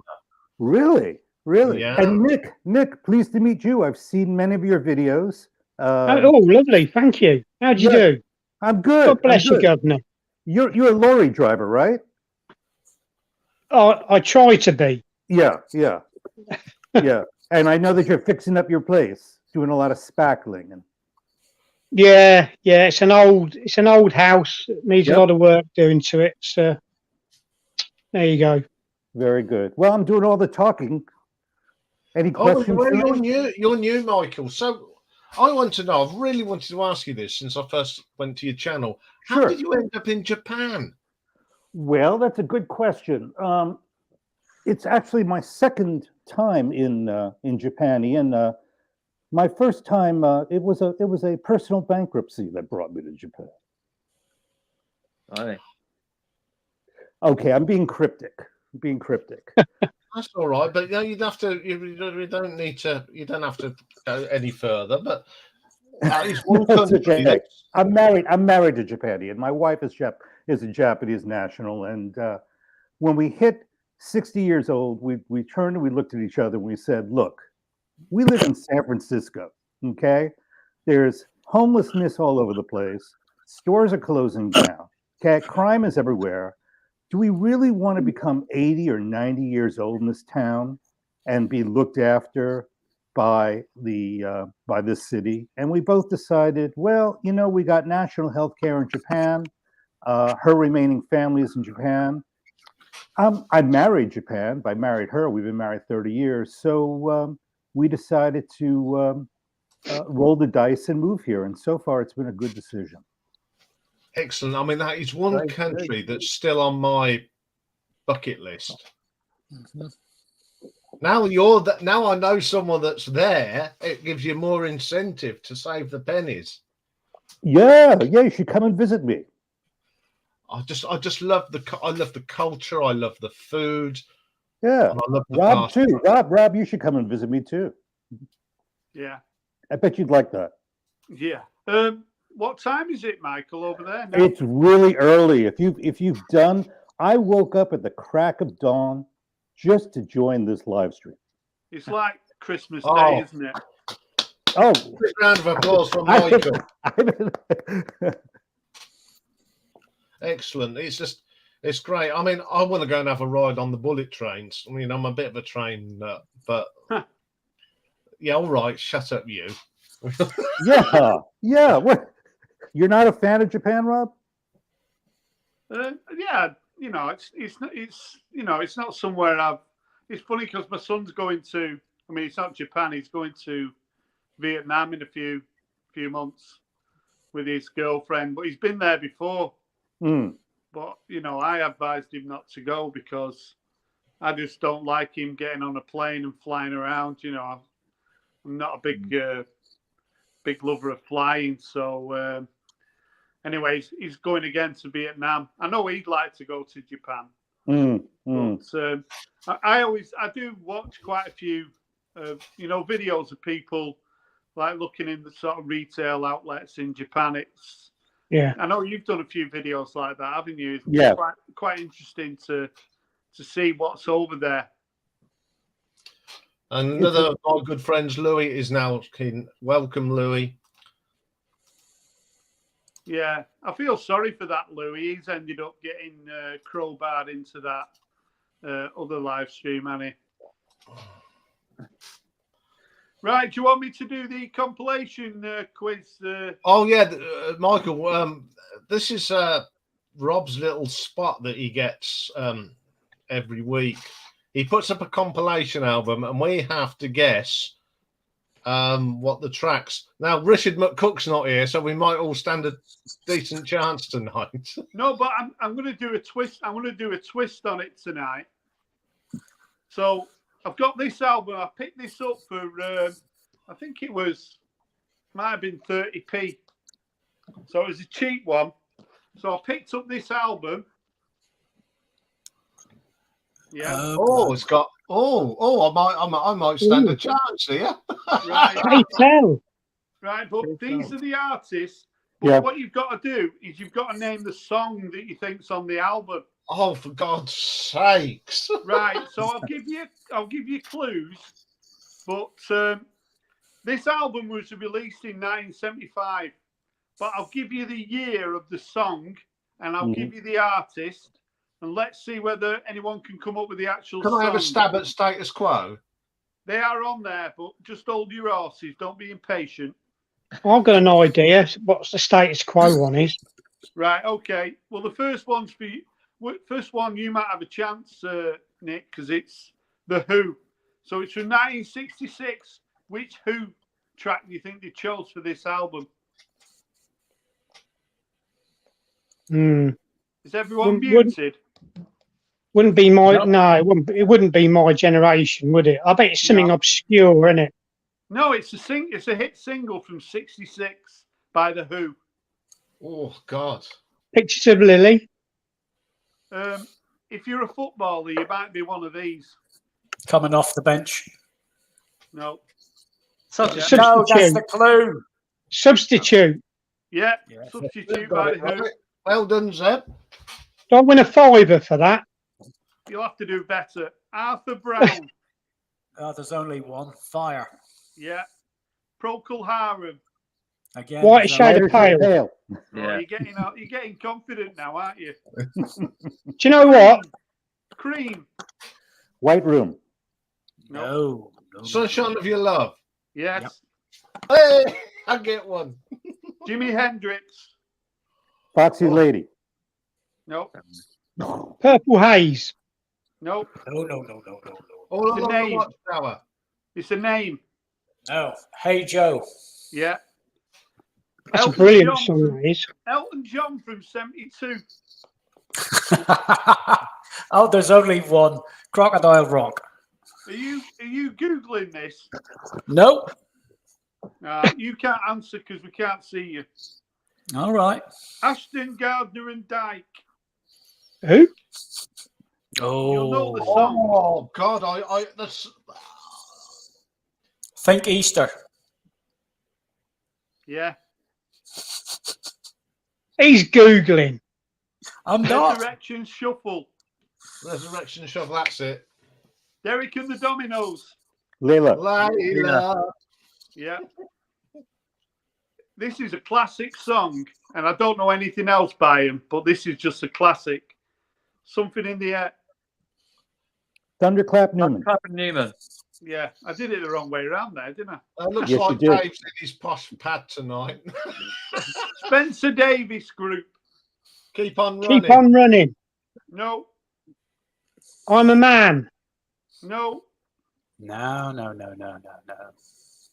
Really. Yeah. And Nick, pleased to meet you. I've seen many of your videos. Oh, lovely. Thank you. How'd you do? I'm good. God bless you, Governor. You're a lorry driver, right? Oh, I try to be. Yeah. And I know that you're fixing up your place, doing a lot of spackling. And yeah. It's an old house. It needs a lot of work doing to it. So there you go. Very good. Well, I'm doing all the talking. Any questions? You're new, Michael. So I want to know. I've really wanted to ask you this since I first went to your channel. How did you end up in Japan? Well, that's a good question. It's actually my second time in Japan. Ian, my first time it was a personal bankruptcy that brought me to Japan. Right. Okay, I'm being cryptic. That's all right, but you don't have to. You don't need to. You don't have to go any further. But that is one country. Okay. I'm married to Japan, and my wife is a Japanese national. And when we hit 60 years old, we turned and we looked at each other and we said, "Look, we live in San Francisco. Okay, there's homelessness all over the place. Stores are closing down. Okay, crime is everywhere. Do we really want to become 80 or 90 years old in this town and be looked after by this city?" And we both decided, well, we got national health care in Japan. Her remaining family is in Japan. I married Japan. I married her. We've been married 30 years. So we decided to roll the dice and move here. And so far, it's been a good decision. Excellent. I mean, that is one country that's still on my bucket list. Mm-hmm. Now I know someone that's there. It gives you more incentive to save the pennies. Yeah. You should come and visit me. I just love the culture. I love the food. Yeah. And I love the Rob too. Rob, you should come and visit me too. Yeah. I bet you'd like that. Yeah. What time is it, Michael, over there now? It's really early. If you've done, I woke up at the crack of dawn just to join this live stream. It's like Christmas Oh. Day, isn't it? Oh, Quick round of applause for Michael. Excellent. It's great. I mean, I want to go and have a ride on the bullet trains. I mean, I'm a bit of a train nut, but yeah, all right. Shut up, you. yeah. What? You're not a fan of Japan, Rob? Yeah, it's not somewhere I've. It's funny because my son's going to. I mean, it's not Japan. He's going to Vietnam in a few months with his girlfriend, but he's been there before. But I advised him not to go because I just don't like him getting on a plane and flying around. I'm not a big lover of flying. So, anyways, he's going again to Vietnam. I know he'd like to go to Japan. But I do watch quite a few, videos of people like looking in the sort of retail outlets in Japan. I know you've done a few videos like that, haven't you? It's quite interesting to see what's over there. And another of my good friends, Louis, is now keen. Welcome, Louis. Yeah, I feel sorry for that, Louis. He's ended up getting crowbarred into that other live stream, hasn't he? Right, do you want me to do the compilation quiz? Oh, yeah, Michael, this is Rob's little spot that he gets every week. He puts up a compilation album, and we have to guess what the tracks. Now, Richard McCook's not here, so we might all stand a decent chance tonight. No, but I'm going to do a twist. I'm going to do a twist on it tonight. So I've got this album. I picked this up for I think might have been 30p. So it was a cheap one. So I picked up this album. Yeah. It's got. I might stand a chance here. Right. tell. Right, but these are the artists. But what you've got to do is you've got to name the song that you think's on the album. Oh, for God's sakes! Right. So I'll give you clues. But this album was released in 1975. But I'll give you the year of the song, and I'll give you the artist. And let's see whether anyone can come up with the actual song. Can I have a stab at Status Quo? They are on there, but just hold your horses. Don't be impatient. I've got an idea. What's the Status Quo one is? Right, okay. Well, the first one you might have a chance, Nick, because it's The Who. So it's from 1966. Which Who track do you think they chose for this album? Is everyone muted? Wouldn't be my it wouldn't be my generation, would it? I bet it's something obscure, isn't it? No, it's a hit single from '66 by The Who. Oh God! Pictures of Lily. If you're a footballer, you might be one of these. Coming off the bench. No. No, that's the clue. Substitute. Yeah. Substitute by The Who. Well done, Zeb. Do I win a fiver for that? You'll have to do better. Arthur Brown. There's only one. Fire. Yeah. Procol Harum. Again. White Shade of Pale. Yeah. You're getting confident now, aren't you? Do you know what? Cream. White Room. No. Sunshine of Your Love. Yes. Yep. Hey, I get one. Jimi Hendrix. Foxy Lady. Nope. Purple Haze. Nope. No. All It's a along name. the Watchtower. It's a name. No. Hey Joe. Yeah. That's a brilliant song, that is. Elton John from '72. Oh, there's only one. Crocodile Rock. Are you Googling this? No. You can't answer because we can't see you. All right. Ashton, Gardner and Dyke. Who? You'll know the song. Oh God! I that's. Think Easter. Yeah. He's Googling. I'm not. Resurrection Shuffle. Resurrection Shuffle, that's it. Derek and the Dominoes. Layla. Layla. Yeah. This is a classic song, and I don't know anything else by him, but this is just a classic. Something in the air. Thunderclap Newman. Newman. Yeah, I did it the wrong way around there, didn't I? Looks Yes, like you did. Dave's in his posh pad tonight. Spencer Davis Group. Keep on running. Keep on running. No, I'm a man. no, No.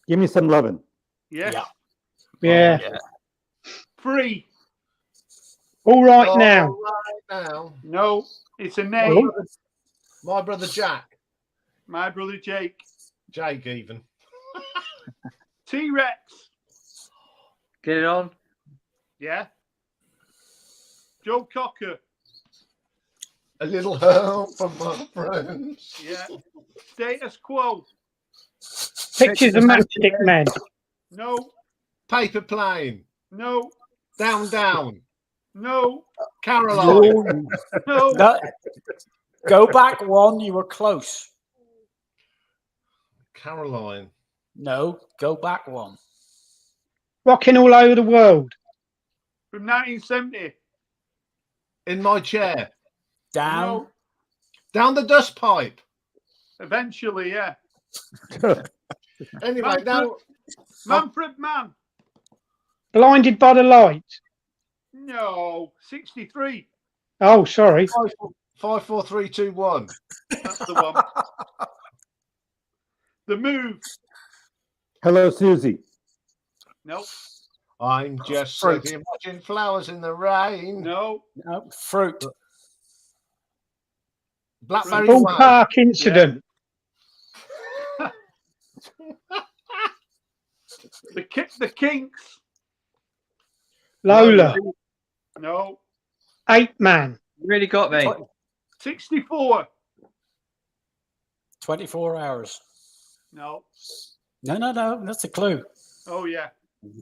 Give me some lovin'. yes. Yeah. Yeah. Free. All right Oh, now. right now. No, it's a name. My brother Jack. My brother Jake. Jake, even. T-Rex. Get it on. Yeah. Joe Cocker. A little help from my friends. Yeah. Status Quo. Pictures of Matchstick Men. No, Paper plane. no, Down, down. no, Caroline. no. No. Go back one. You were close. Caroline. No. Go back one. Rocking all over the world. From 1970. In my chair. Down. No. Down the dust pipe. Eventually, yeah. Anyway, Manfred, now Manfred Mann. Blinded by the light. No, 63. Oh, sorry. 5, 4, 3, 2, 1. That's the one. The Move. Hello, Susie. No, I'm just Fruit. sitting watching flowers in the rain. no, No. Fruit. Blackberry Full Way. Park incident. the Kinks. Lola. No, 8 Man. You really got me. 64. 24 hours. No. No. That's a clue. Oh yeah.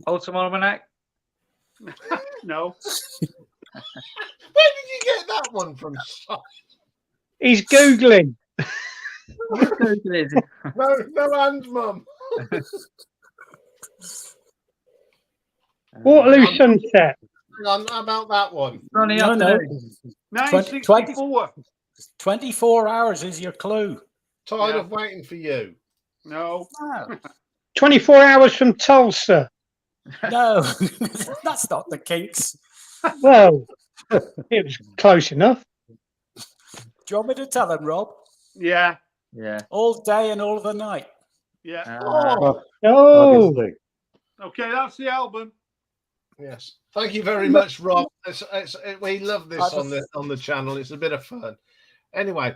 Autumn Almanac. No. Where did you get that one from? He's Googling. No hand, Mum. Waterloo Sunset. Hang on, how about that one? Sunny No. afternoon. 1964. 24 hours is your clue. Tired Yeah. of waiting for you. No. No. 24 hours from Tulsa. No. That's not the Kinks. Well, it was close enough. Do you want me to tell him, Rob? Yeah. Yeah. All day and all the night. Yeah. Oh, Oh, Obviously. Okay, that's the album. yes. Thank you very much, Rob. We love this on the channel. It's a bit of fun. Anyway,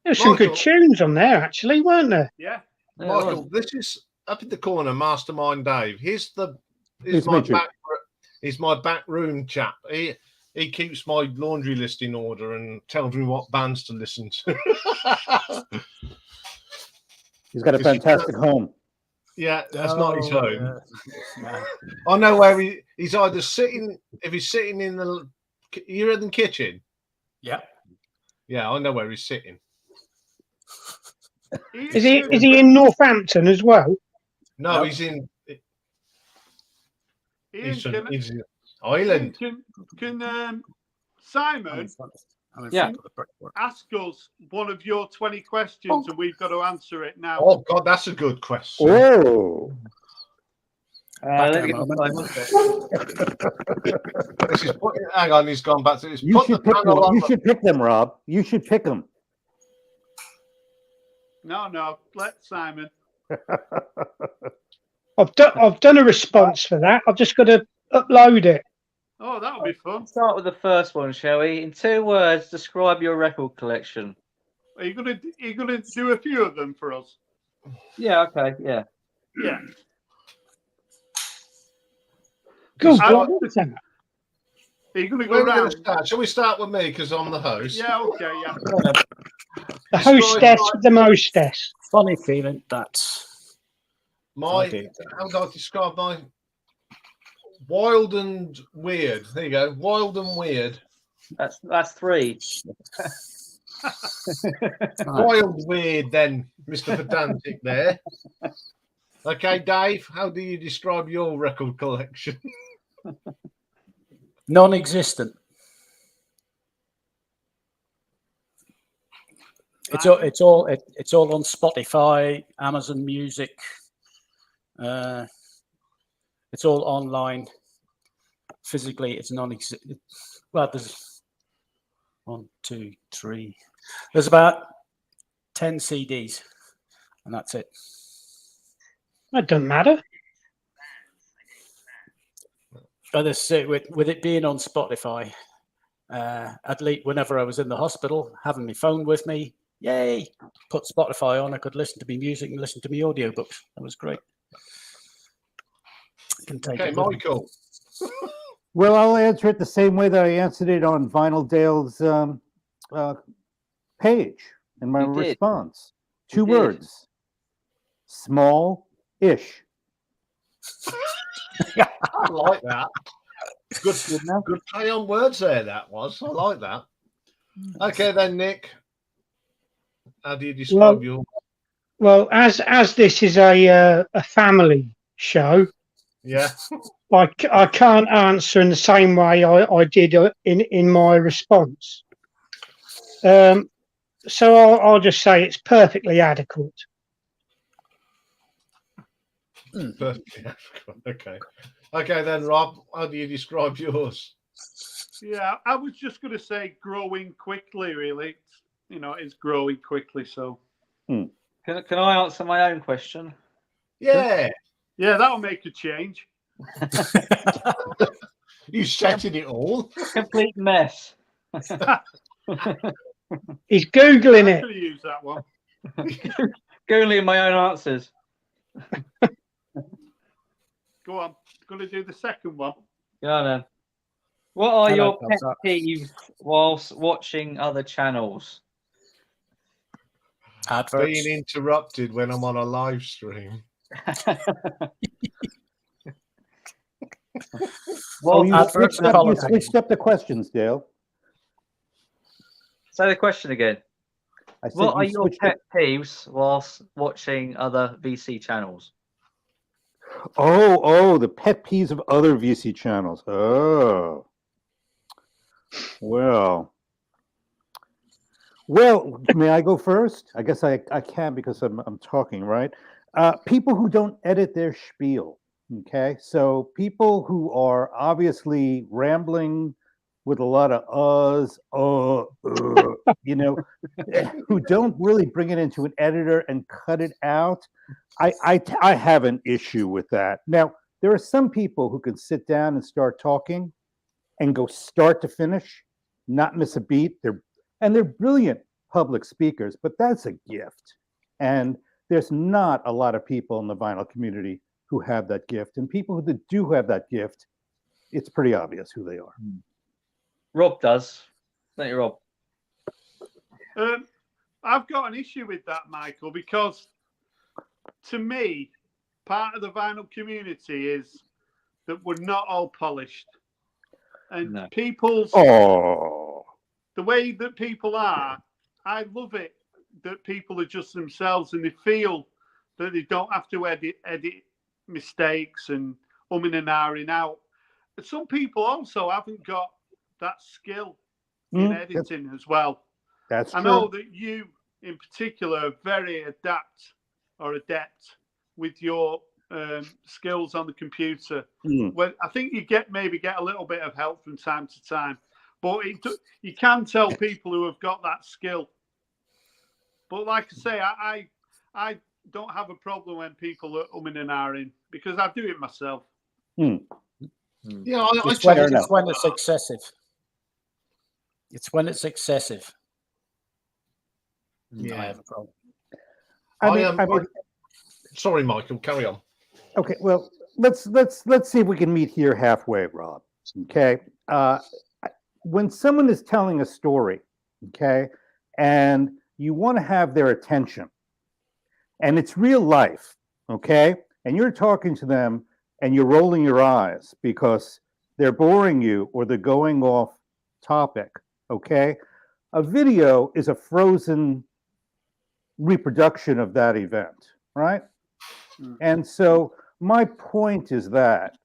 there's some Michael. good tunes on there, actually, weren't there? Yeah. Michael, this is up in the corner, Mastermind Dave. He's Nice to meet you. he's my back room chap. He keeps my laundry list in order and tells me what bands to listen to. He's got a fantastic home. Yeah, that's not his home. No. I know where he's either sitting. If he's sitting in the, you're in the kitchen. Yeah. Yeah, I know where he's sitting. Is he in Northampton as well? No, No. he's in. Ian, He's can, in Ireland. can Simon I'm in Yeah. front of the brickwork. ask us one of your 20 questions and we've got to answer it now? Oh God, that's a good question. Oh, Back Let in me a get moment. This is hang on, he's gone back to this. you should pick one. You should pick them, Rob. You should pick them. No, let Simon. I've done a response for that. I've just got to upload it. Oh, that'll be fun. Start with the first one, shall we? In 2 words, describe your record collection. Are you gonna do a few of them for us? Yeah, okay, yeah. Yeah. Good I- God, what's that? Are you gonna Where go are we going round? to start? Shall we start with me because I'm the host? Yeah, okay, yeah. The hostess with the mostess. Funny feeling that. My Okay. how do I describe my Wild and weird. There you go. Wild and weird. That's 3. Wild weird then, Mr. Pedantic there. Okay, Dave, how do you describe your record collection? Non-existent. It's all on Spotify, Amazon Music. It's all online. Physically, it's non-existent. Well, there's 1, 2, 3. There's about 10 CDs, and that's it. That doesn't matter. But with it being on Spotify, at least whenever I was in the hospital, having my phone with me, yay, put Spotify on, I could listen to me music and listen to me audiobooks. That was great. Okay, Michael. Well, I'll answer it the same way that I answered it on Vinyl Dale's page in my response. 2 words. Small-ish. I like that. Good play on words there, that was. I like that. Okay, then, Nick. How do you describe your... Well, as this is a family show, Yeah. I can't answer in the same way I did in my response. So I'll just say it's perfectly adequate. Perfectly adequate. Okay. Okay, then, Rob, how do you describe yours? Yeah, I was just going to say growing quickly, really. It's growing quickly, so. Can I answer my own question? Yeah. Yeah, that'll make a change. You setting it all. Complete mess. He's Googling I it. could have used that one. Googling my own answers. Go on. Going to do the second one. Yeah, then. What are Hello, your pet Bob. peeves whilst watching other channels? Adverts. Being interrupted when I'm on a live stream. Well, you adverts and politics. switched up the questions, Dale. Say the question again. I said What are you your switched pet peeves whilst watching other VC channels? Oh, the pet peeves of other VC channels. Oh. Well, may I go first? I guess I can because I'm talking, right? People who don't edit their spiel. Okay, so people who are obviously rambling with a lot of uhs, who don't really bring it into an editor and cut it out. I have an issue with that. Now, there are some people who can sit down and start talking and go start to finish, not miss a beat. They're brilliant public speakers, but that's a gift. And there's not a lot of people in the vinyl community who have that gift. And people who do have that gift, it's pretty obvious who they are. Rob does. Don't you, Rob? I've got an issue with that, Michael, because to me, part of the vinyl community is that we're not all polished. And the way that people are, I love it that people are just themselves and they feel that they don't have to edit mistakes and umming and ahhing out. But some people also haven't got that skill in editing as well. That's I true. know that you in particular are very adept with your skills on the computer. Well, I think you maybe get a little bit of help from time to time, but you can tell people who have got that skill. But like I say, I don't have a problem when people are umming and ahhing because I do it myself. Yeah, It's when it's excessive. It's when it's excessive. Yeah, I have a problem. Sorry, Michael. Carry on. Okay, well, let's see if we can meet here halfway, Rob. Okay, when someone is telling a story, okay, and you want to have their attention, and it's real life, okay, and you're talking to them, and you're rolling your eyes because they're boring you or they're going off topic, okay? A video is a frozen reproduction of that event, right? And so my point is that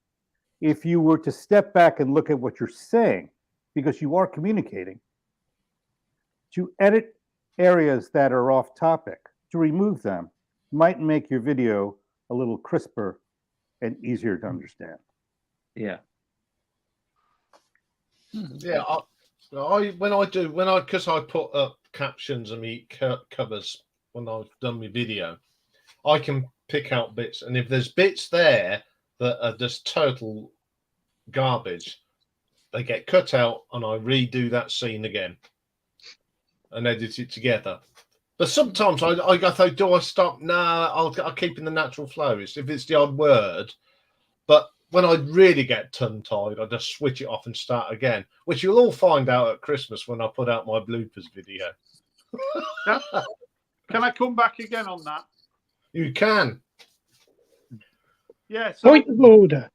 if you were to step back and look at what you're saying, because you are communicating, to edit areas that are off topic, to remove them, might make your video a little crisper and easier to understand. Yeah. Yeah, because I put up captions and me covers when I've done my video, I can pick out bits, and if there's bits there that are just total garbage, they get cut out, and I redo that scene again and edit it together. But sometimes I go, do I stop? Nah, I'll keep in the natural flow. If it's the odd word, but when I really get tongue-tied, I just switch it off and start again, which you'll all find out at Christmas when I put out my bloopers video. Can I come back again on that? You can. Yeah. So, Point of order.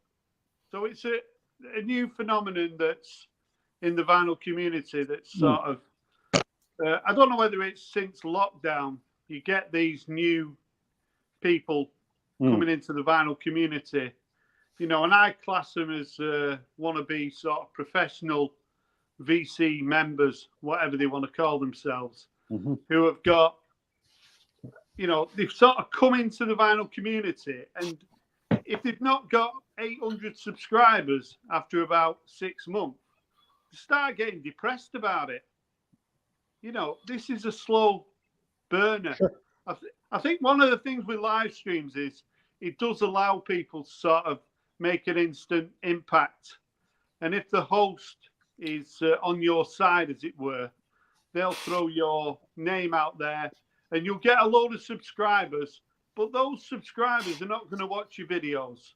so it's a new phenomenon that's in the vinyl community that's sort of, I don't know whether it's since lockdown, you get these new people coming into the vinyl community, you know, and I class them as wannabe sort of professional VC members, whatever they want to call themselves, who have got, you know, they've sort of come into the vinyl community, and if they've not got 800 subscribers after about 6 months, they start getting depressed about it. You know, this is a slow burner. Sure. I think one of the things with live streams is it does allow people to sort of make an instant impact. And if the host is on your side, as it were, they'll throw your name out there and you'll get a load of subscribers. But those subscribers are not going to watch your videos.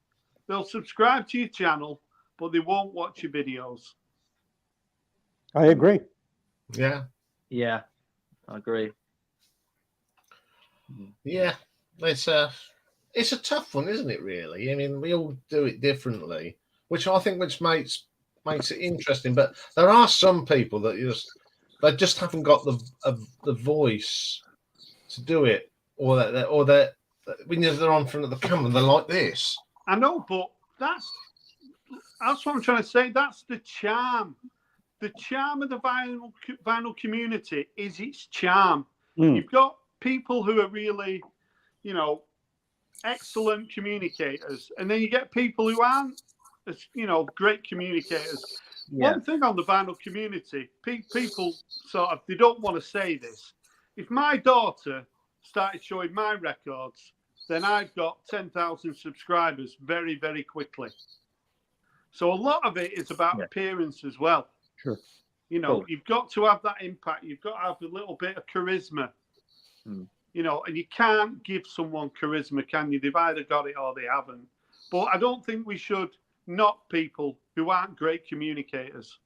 They'll subscribe to your channel, but they won't watch your videos. I agree. Yeah. Yeah, I agree. Yeah, it's a tough one, isn't it? Really, I mean, we all do it differently, which I think makes it interesting. But there are some people that they just haven't got the voice to do it, or that when they're on front of the camera, they're like this. I know, but that's what I'm trying to say. That's the charm. The charm of the vinyl community is its charm. You've got people who are really, you know, excellent communicators, and then you get people who aren't, as you know, great communicators. Yeah. One thing on the vinyl community, people sort of, they don't want to say this. If my daughter started showing my records, then I've got 10,000 subscribers very, very quickly. So a lot of it is about appearance as well. Sure. You know, you've got to have that impact. You've got to have a little bit of charisma. You know, and you can't give someone charisma, can you? They've either got it or they haven't. But I don't think we should knock people who aren't great communicators.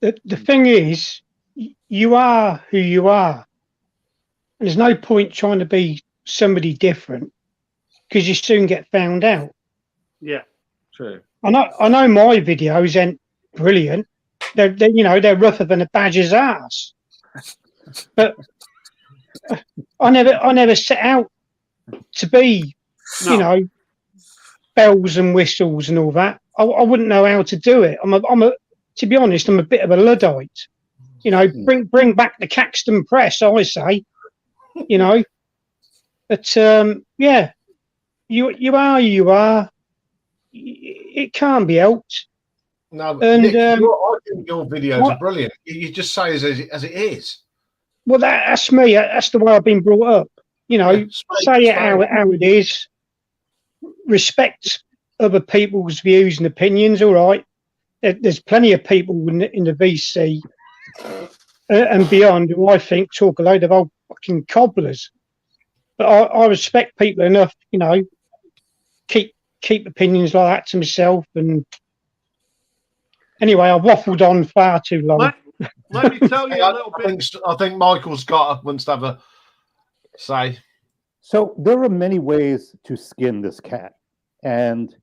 The thing is, you are who you are. There's no point trying to be somebody different because you soon get found out. Yeah, true. I know my videos ain't brilliant. They're rougher than a badger's ass. But I never set out to be, you know, bells and whistles and all that. I wouldn't know how to do it. To be honest, I'm a bit of a Luddite. You know, bring back the Caxton Press, I say. You know, but yeah, you are who you are. It can't be helped. No, and Nick, I think your videos are brilliant. You just say as it is. Well, that's me. That's the way I've been brought up. You know, say it how it is. Respect other people's views and opinions. All right. There's plenty of people in the VC and beyond who I think talk a load of old fucking cobblers. But I respect people enough, you know, keep opinions like that to myself. And anyway, I've waffled on far too long. Let me tell you a little bit. I think Michael's wants to have a say. So there are many ways to skin this cat. And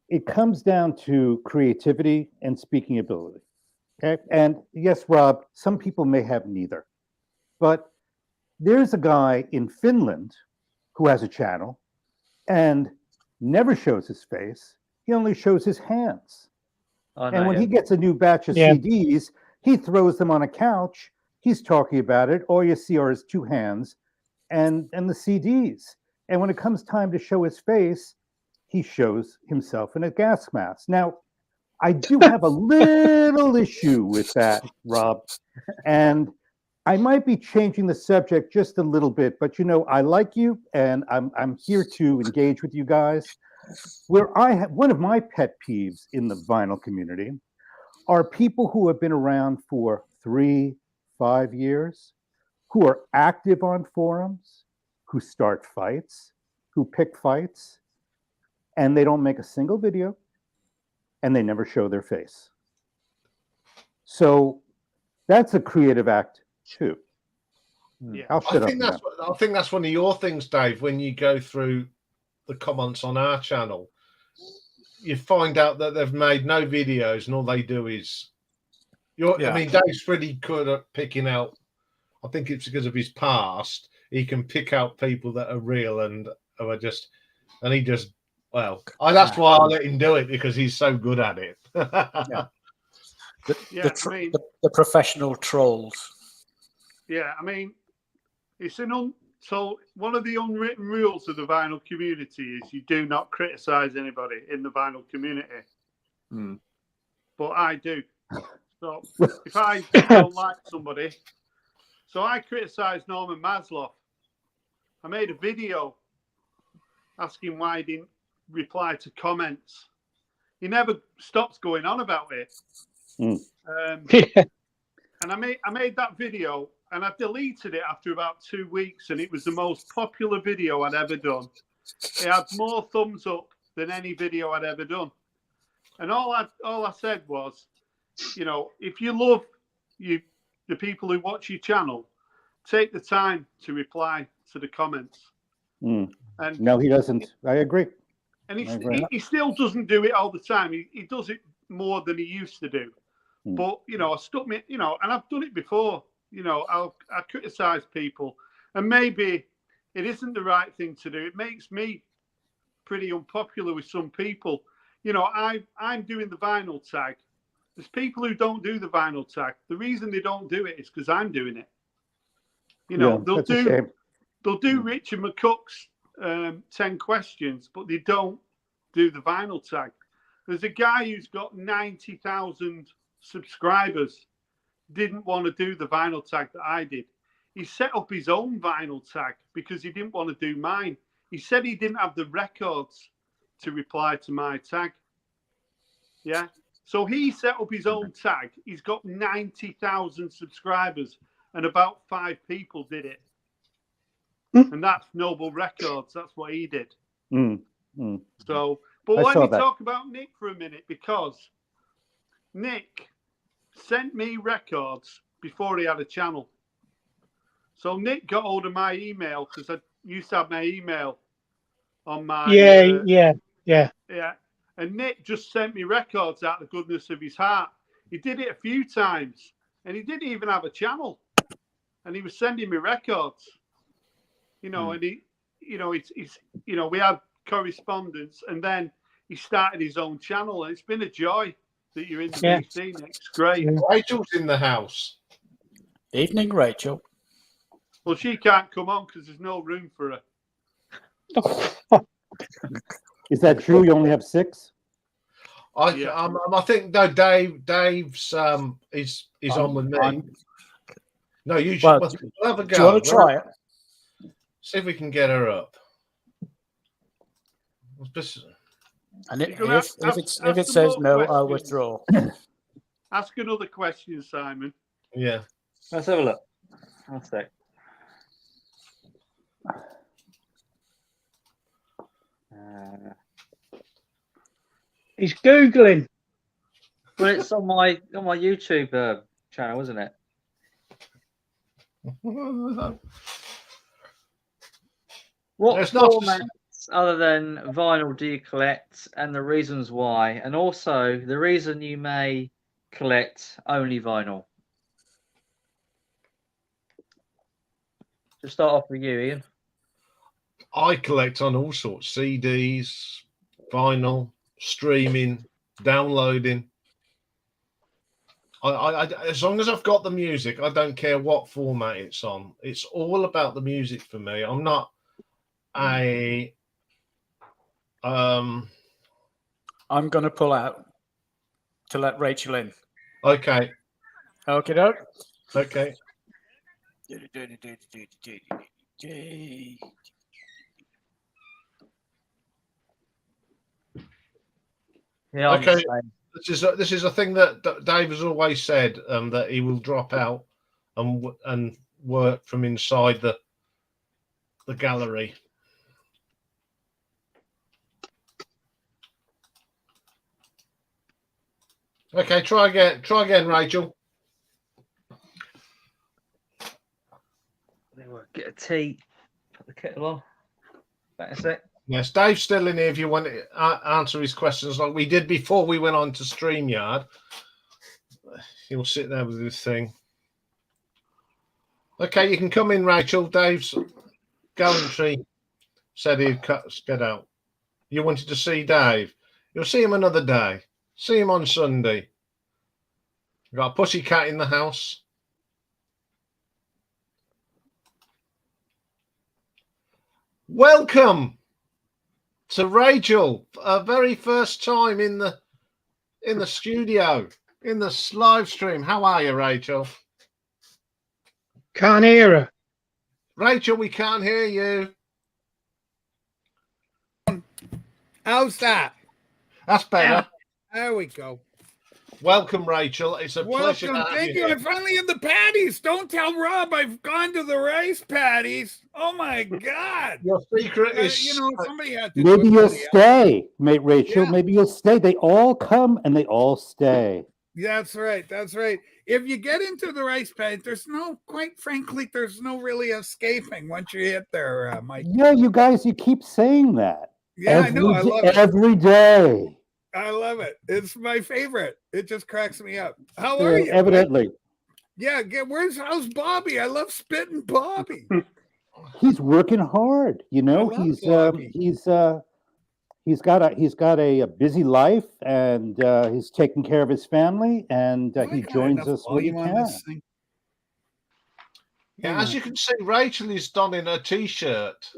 it comes down to creativity and speaking ability. Okay. And yes, Rob, some people may have neither. But there's a guy in Finland who has a channel and never shows his face. He only shows his hands. And when he gets a new batch of CDs, he throws them on a couch. He's talking about it. All you see are his two hands and the CDs. And when it comes time to show his face, he shows himself in a gas mask. Now, I do have a little issue with that, Rob. And I might be changing the subject just a little bit, but I like you, and I'm here to engage with you guys. Where I have one of my pet peeves in the vinyl community are people who have been around for 3-5 years, who are active on forums, who start fights, who pick fights, and they don't make a single video, and they never show their face. So that's a creative act too. Yeah. I think that's one of your things, Dave. When you go through the comments on our channel, you find out that they've made no videos, and all they do is. I mean, Dave's pretty good at picking out. I think it's because of his past. He can pick out people that are real and are just, and he just. Well, that's why I let him do it, because he's so good at it. The professional trolls. Yeah, I mean, it's so one of the unwritten rules of the vinyl community is you do not criticize anybody in the vinyl community. But I do. So if I don't like somebody, so I criticized Norman Maslow. I made a video asking why he didn't reply to comments. He never stops going on about it. And I made that video, and I deleted it after about 2 weeks, and it was the most popular video I'd ever done. It had more thumbs up than any video I'd ever done. And all I said was, if you love the people who watch your channel, take the time to reply to the comments. And no, he doesn't. I agree. And he still doesn't do it all the time. He does it more than he used to do. But, I stuck me, and I've done it before. I criticize people, and maybe it isn't the right thing to do. It makes me pretty unpopular with some people. I'm doing the vinyl tag. There's people who don't do the vinyl tag. The reason they don't do it is because I'm doing it. They'll do Richard McCook's 10 questions, but they don't do the vinyl tag. There's a guy who's got 90,000 subscribers, didn't want to do the vinyl tag that I did. He set up his own vinyl tag because he didn't want to do mine. He said he didn't have the records to reply to my tag. Yeah. So he set up his own tag. He's got 90,000 subscribers, and about 5 people did it. And that's Noble Records. That's what he did. So, but let me talk about Nick for a minute, because Nick sent me records before he had a channel. So Nick got hold of my email, because I used to have my email on my... Yeah. And Nick just sent me records out of the goodness of his heart. He did it a few times, and he didn't even have a channel. And he was sending me records. And he, we had correspondence, and then he started his own channel, and it's been a joy that you're in the BC, Nick. It's great. Rachel's in the house. Evening, Rachel. Well, she can't come on because there's no room for her. Is that true? You only have 6? I think no. Dave's is on with me. No, you should have a go. Do you want to try it? See if we can get her up. And if it says no, I'll withdraw. Ask another question, Simon. Yeah. Let's have a look. One sec. He's Googling. Well, it's on my YouTube channel, isn't it? What it's not formats other than vinyl do you collect, and the reasons why, and also the reason you may collect only vinyl? To start off with you, Ian. I collect on all sorts: CDs, vinyl, streaming, downloading. As long as I've got the music, I don't care what format it's on. It's all about the music for me. I'm not a I'm going to pull out to let Rachel in. Okay. Okay, doke. Okay. Yeah. Okay. This is a thing that Dave has always said, that he will drop out and work from inside the gallery. Okay, try again, Rachel. Get a tea. Put the kettle on. That's it. Yes, Dave's still in here if you want to answer his questions like we did before we went on to StreamYard. He'll sit there with his thing. Okay, you can come in, Rachel. Dave's gallantry said he'd get out. You wanted to see Dave. You'll see him another day. See him on Sunday. We've got a pussycat in the house. Welcome to Rachel, our very first time in the studio, in the live stream. How are you, Rachel? Can't hear her. Rachel, we can't hear you. How's that? That's better. There we go. Welcome, Rachel. It's a pleasure. Welcome. Thank you. I'm finally in the patties. Don't tell Rob I've gone to the rice patties. Oh my God. Your secret is, somebody had to. Maybe you'll stay, mate, Rachel. Yeah. Maybe you'll stay. They all come and they all stay. That's right. That's right. If you get into the rice paddy, quite frankly, there's no really escaping once you hit there, Mike. Yeah, you guys, you keep saying that. Yeah, I know. I love it. Every day. I love it. It's my favorite. It just cracks me up. How are you? Evidently. Yeah. How's Bobby? I love spitting Bobby. He's working hard. He's got a busy life, and he's taking care of his family, and he joins us when he can. Yeah, as you can see, Rachel is donning a t-shirt.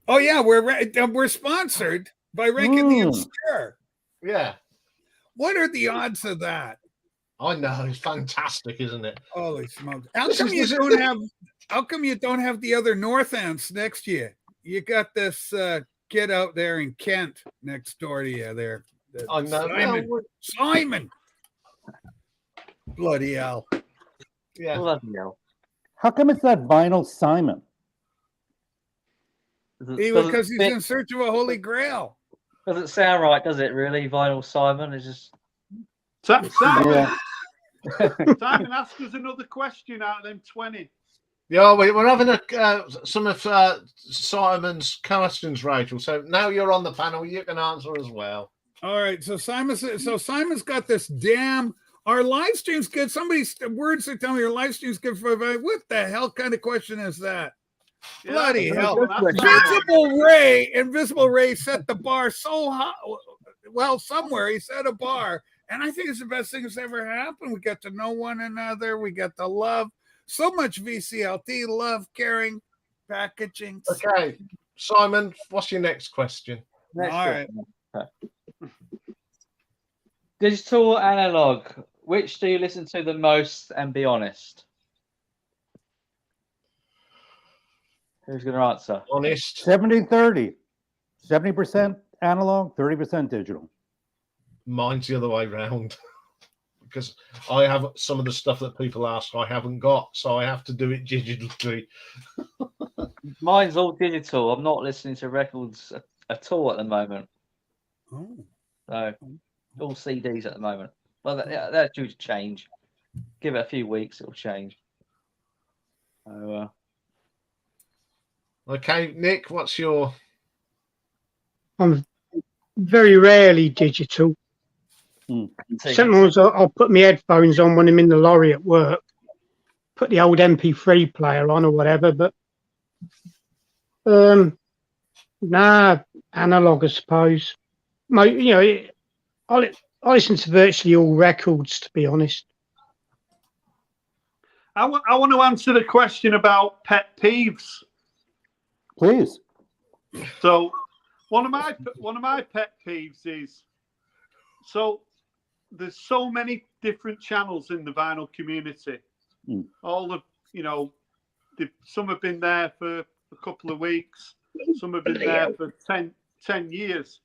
Oh yeah, we're sponsored by Rankin the Obscure. Yeah. What are the odds of that? I know, it's fantastic, isn't it? Holy smokes! How come you don't have the other North Ants next to you? You got this kid out there in Kent next door to you there. I know. Simon. Bloody hell. Yeah. Bloody hell. How come it's that vinyl Simon? Because he's in search of a holy grail. Doesn't sound right, does it? Really, Vinyl Simon is just. Simon, Yeah. Simon, ask us another question out of them 20. Yeah, we're having some of Simon's questions, Rachel. So now you're on the panel, you can answer as well. All right. So Simon's got this damn. Our live stream's good. Somebody's words are telling me your live stream's good for. What the hell kind of question is that? Yeah, Bloody hell! Invisible Ray set the bar so high. Well, somewhere he set a bar, and I think it's the best thing that's ever happened. We got to know one another. We got to love so much VCLT, love, caring, packaging. Okay, Simon, what's your next question? All right. Digital, analog. Which do you listen to the most? And be honest. Who's going to answer? Honest. 70-30. 70% analog, 30% digital. Mine's the other way around. Because I have some of the stuff that people ask I haven't got, so I have to do it digitally. Mine's all digital. I'm not listening to records at all at the moment. Oh. So, all CDs at the moment. Well, they're due to change. Give it a few weeks, it'll change. So, Okay, Nick, what's your I'm very rarely digital. Sometimes I'll put my headphones on when I'm in the lorry at work, put the old MP3 player on or whatever, but nah, analog, I suppose. I listen to virtually all records, to be honest. I want to answer the question about pet peeves. Please. So one of my pet peeves is, so there's so many different channels in the vinyl community. All of, some have been there for a couple of weeks, some have been there for 10 years.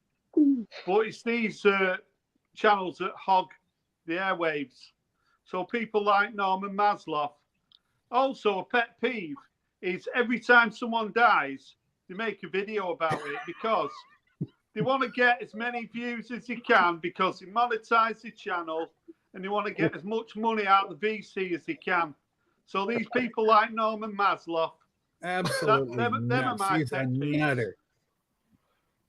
But it's these channels that hog the airwaves. So people like Norman Maslow. Also, a pet peeve is every time someone dies, they make a video about it because they want to get as many views as they can because they monetize the channel and they want to get as much money out of the VC as they can. So these people like Norman Maslow, absolutely, them are my pet peeves.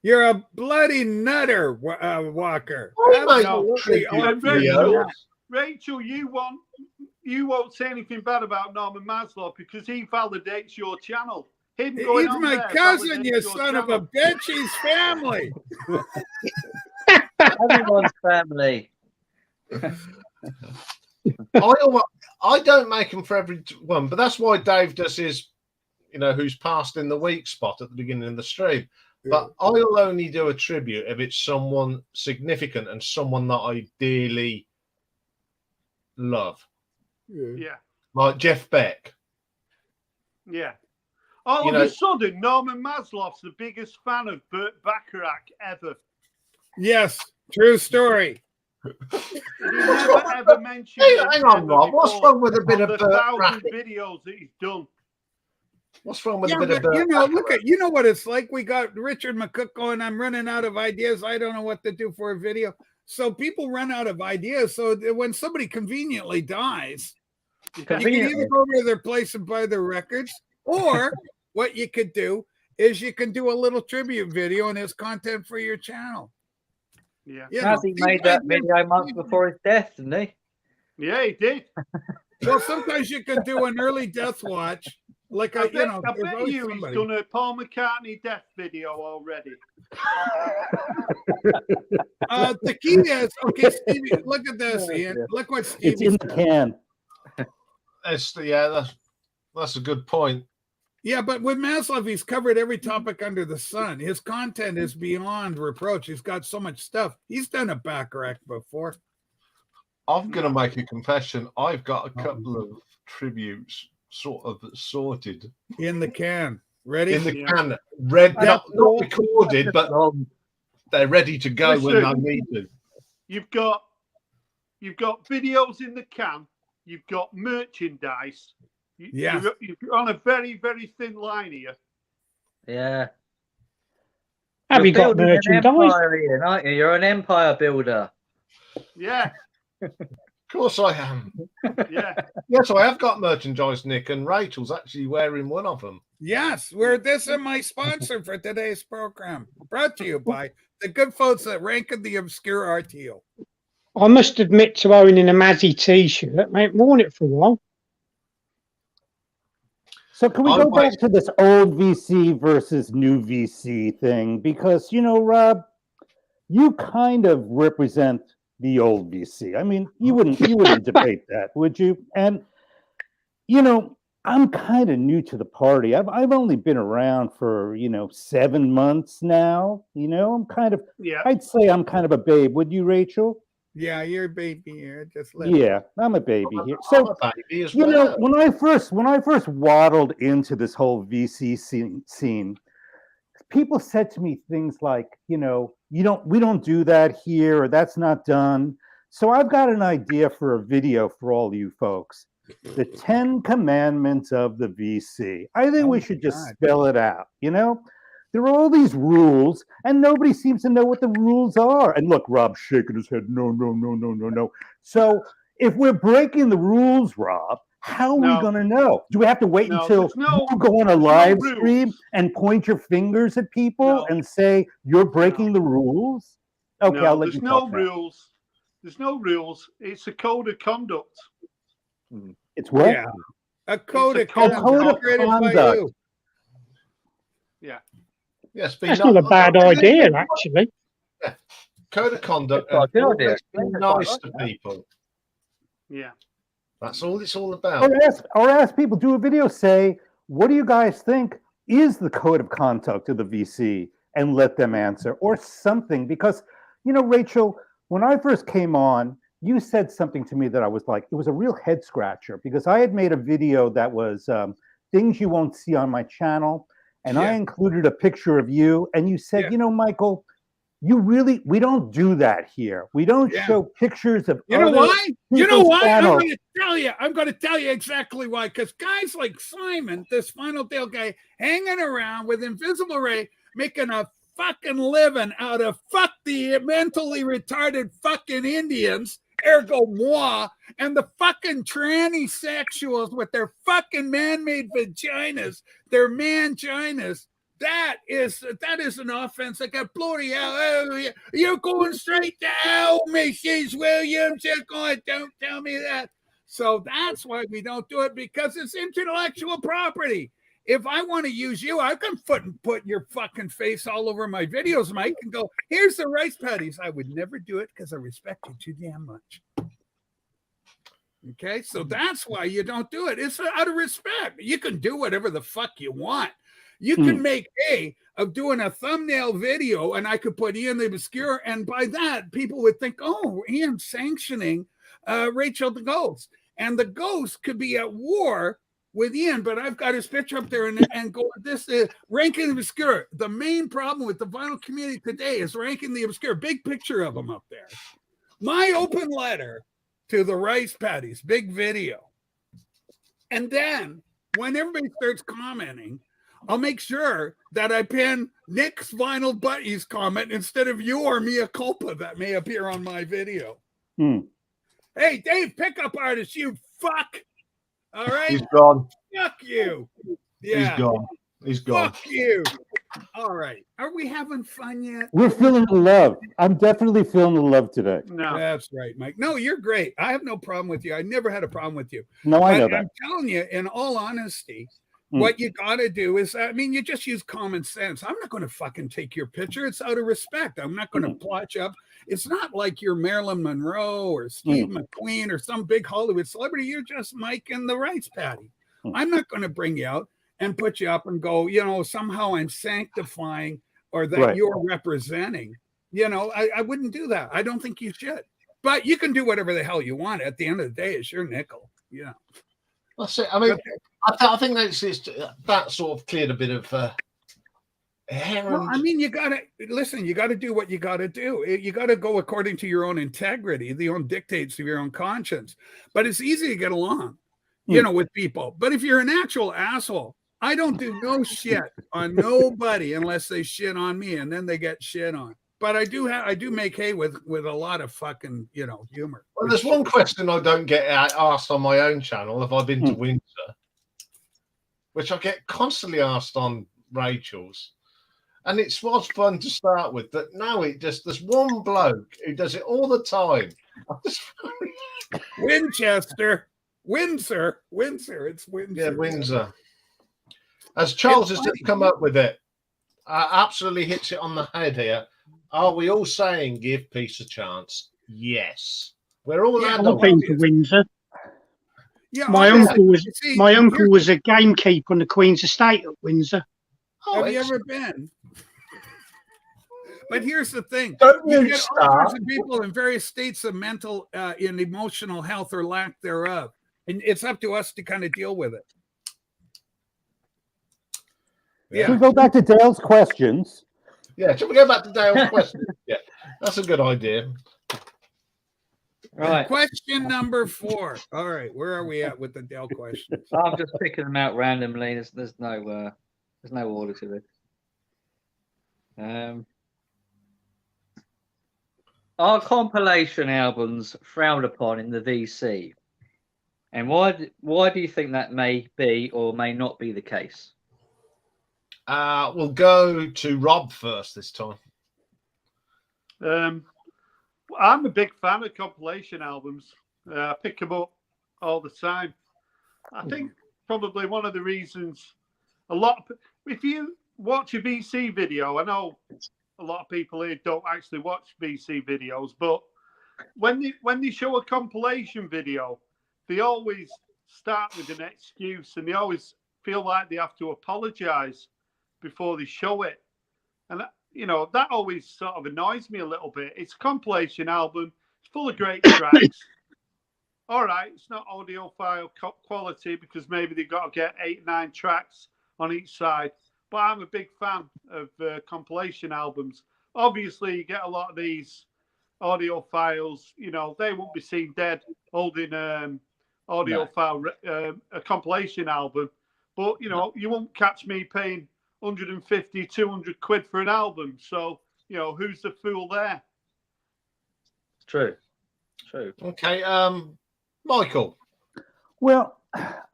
You're a bloody nutter, Walker. Rachel, you won't say anything bad about Norman Maslow because he validates your channel. He's my cousin, you son of a bitch. He's family. Everyone's family. I don't make them for everyone, but that's why Dave does his, who's passed in the week spot at the beginning of the stream. But I'll only do a tribute if it's someone significant and someone that I dearly love. Yeah. Like Jeff Beck. Yeah. All of a sudden, Norman Maslow's the biggest fan of Burt Bacharach ever. Yes, true story. He never ever mentioned hang on, Rob. What's wrong with a bit of Burt Bacharach? Videos that he's done. What's wrong with a bit of Burt? Look at what it's like. We got Richard McCook going, I'm running out of ideas. I don't know what to do for a video. So people run out of ideas. So when somebody conveniently dies, you can either go over to their place and buy their records, or what you could do is you can do a little tribute video and his content for your channel. Yeah. He made that video months before his death, didn't he? Yeah, he did. Well, sometimes you can do an early death watch. Like I bet you he's done a Paul McCartney death video already. The key is, okay, Stevie, look at this, Ian. Look what Stevie It's in the can. That's a good point. Yeah, but with Maslow, he's covered every topic under the sun. His content is beyond reproach. He's got so much stuff. He's done a Bacharach before. I'm going to make a confession. I've got a couple of tributes sort of sorted. In the can. Ready? In the can. Not recorded, but they're ready to go when I need them. You've got videos in the can. You've got merchandise. You're on a very, very thin line here. Yeah. Have you got merchandise? Ian, aren't you? You're an empire builder. Yeah. Of course I am. Yeah. Yes, I have got merchandise, Nick, and Rachel's actually wearing one of them. Yes, this is my sponsor for today's program. Brought to you by the good folks at Rank of the Obscure R.T.O. I must admit to owning a Mazzy t-shirt. I haven't worn it for a while. So can we go back to this old VC versus new VC thing? Because, Rob, you kind of represent the old VC. I mean, you wouldn't debate that, would you? And, I'm kind of new to the party. I've only been around for, 7 months now. I'm kind of, I'd say I'm kind of a babe. Would you, Rachel? Yeah, you're a baby here. Yeah, I'm a baby here. So, when I first waddled into this whole VC scene, people said to me things like, we don't do that here, or that's not done. So I've got an idea for a video for all you folks. The 10 Commandments of the VC. I think we should just spell it out, There are all these rules, and nobody seems to know what the rules are. And look, Rob's shaking his head. No. So if we're breaking the rules, Rob, How are we No. going to know? Do we have to wait No, until there's no- you go on a there's no live rules. stream and point your fingers at people No. and say you're breaking the rules? Okay, I'll No, let there's you no talk now. rules. There's no rules. It's a code of conduct. It's what? Yeah. A code a of code conduct of created by conduct. you. Yeah. Yes, be That's not a bad idea, actually. Code of conduct. That's And quite a good idea. always be I think I quite nice like to that. people. Yeah. That's all it's all about. Or ask people, do a video, say, what do you guys think is the code of conduct of the VC? And let them answer or something. Because, you know, Rachel, when I first came on, you said something to me that I was like, it was a real head scratcher because I had made a video that was things you won't see on my channel. And I included a picture of you. And you said, you know, Michael, we don't do that here. We don't show pictures of You know why? You know why? channels. I'm going to tell you exactly why. Because guys like Simon, this Final Deal guy, hanging around with Invisible Ray, making a fucking living out of fuck the mentally retarded fucking Indians, ergo moi, and the fucking transsexuals with their fucking man-made vaginas, their manginas. That is an offense. Like a bloody hell. Oh, you're going straight to hell, Mrs. Williams. You're going, don't tell me that. So that's why we don't do it, because it's intellectual property. If I want to use you, I can put your fucking face all over my videos, Mike, and go, here's the rice patties. I would never do it because I respect you too damn much. Okay, so that's why you don't do it. It's out of respect. You can do whatever the fuck you want. You can make of doing a thumbnail video, and I could put Ian the Obscure, and by that, people would think, oh, Ian's sanctioning Rachel the Ghost. And the Ghost could be at war with Ian, but I've got his picture up there and go, this is ranking the obscure. The main problem with the vinyl community today is ranking the obscure. Big picture of them up there. My open letter to the rice patties, big video. And then when everybody starts commenting, I'll make sure that I pin Nick's Vinyl Butty's comment instead of you or Mia Culpa that may appear on my video. Hey, Dave, pickup artist, you fuck. All right. He's gone. Fuck you. Yeah. He's gone. He's gone. Fuck you. All right. Are we having fun yet? We're feeling the love. I'm definitely feeling the love today. No. That's right, Mike. No, you're great. I have no problem with you. I never had a problem with you. No, I know that. I'm telling you, in all honesty, what you got to do is, I mean, you just use common sense. I'm not going to fucking take your picture. It's out of respect. I'm not going to plotch up. It's not like you're Marilyn Monroe or Steve McQueen or some big Hollywood celebrity. You're just Mike and the rice patty. I'm not going to bring you out and put you up and go, you know, somehow I'm sanctifying or that you're representing. You know, I wouldn't do that. I don't think you should. But you can do whatever the hell you want. At the end of the day, it's your nickel. Yeah. That's it. I mean, I think that sort of cleared a bit of hair. Well, I mean, you gotta listen. You gotta do what you gotta do. You gotta go according to your own integrity, the own dictates of your own conscience. But it's easy to get along, you know, with people. But if you're an actual asshole, I don't do no shit on nobody unless they shit on me, and then they get shit on. But I do make hay with a lot of fucking, you know, humor. Well, there's one question I don't get asked on my own channel. Have I been to Windsor? Which I get constantly asked on Rachel's. And it was fun to start with, but now there's one bloke who does it all the time. Windsor, it's Windsor. Yeah, Windsor. As Charles has just come up with it, absolutely hits it on the head here. Are we all saying give peace a chance? Yes. We're all adults. I've been to Windsor. Yeah, my uncle was a gamekeeper on the Queen's estate at Windsor. Oh, have you ever been? But here's the thing: Don't you get all sorts of people in various states of mental and emotional health or lack thereof, and it's up to us to kind of deal with it. Yeah. Should we go back to Dale's questions? Yeah, should we go back to Dale's questions? Yeah, that's a good idea. Right. Question number 4. All right, where are we at with the Dale questions? I'm just picking them out randomly. There's no order to this. Are compilation albums frowned upon in the VC? And why do you think that may be or may not be the case? We'll go to Rob first this time. I'm a big fan of compilation albums. I pick them up all the time. I think probably one of the reasons if you watch a VC video, I know a lot of people here don't actually watch VC videos, but when they show a compilation video, they always start with an excuse and they always feel like they have to apologize before they show it. And, that always sort of annoys me a little bit. It's a compilation album. It's full of great tracks. All right, it's not audiophile quality because maybe they've got to get 8 or 9 tracks on each side. But I'm a big fan of compilation albums. Obviously, you get a lot of these audiophiles, they won't be seen dead holding audiophile a compilation album. But, you won't catch me paying 150, 200 quid for an album. So, who's the fool there? True. Okay, Michael. Well,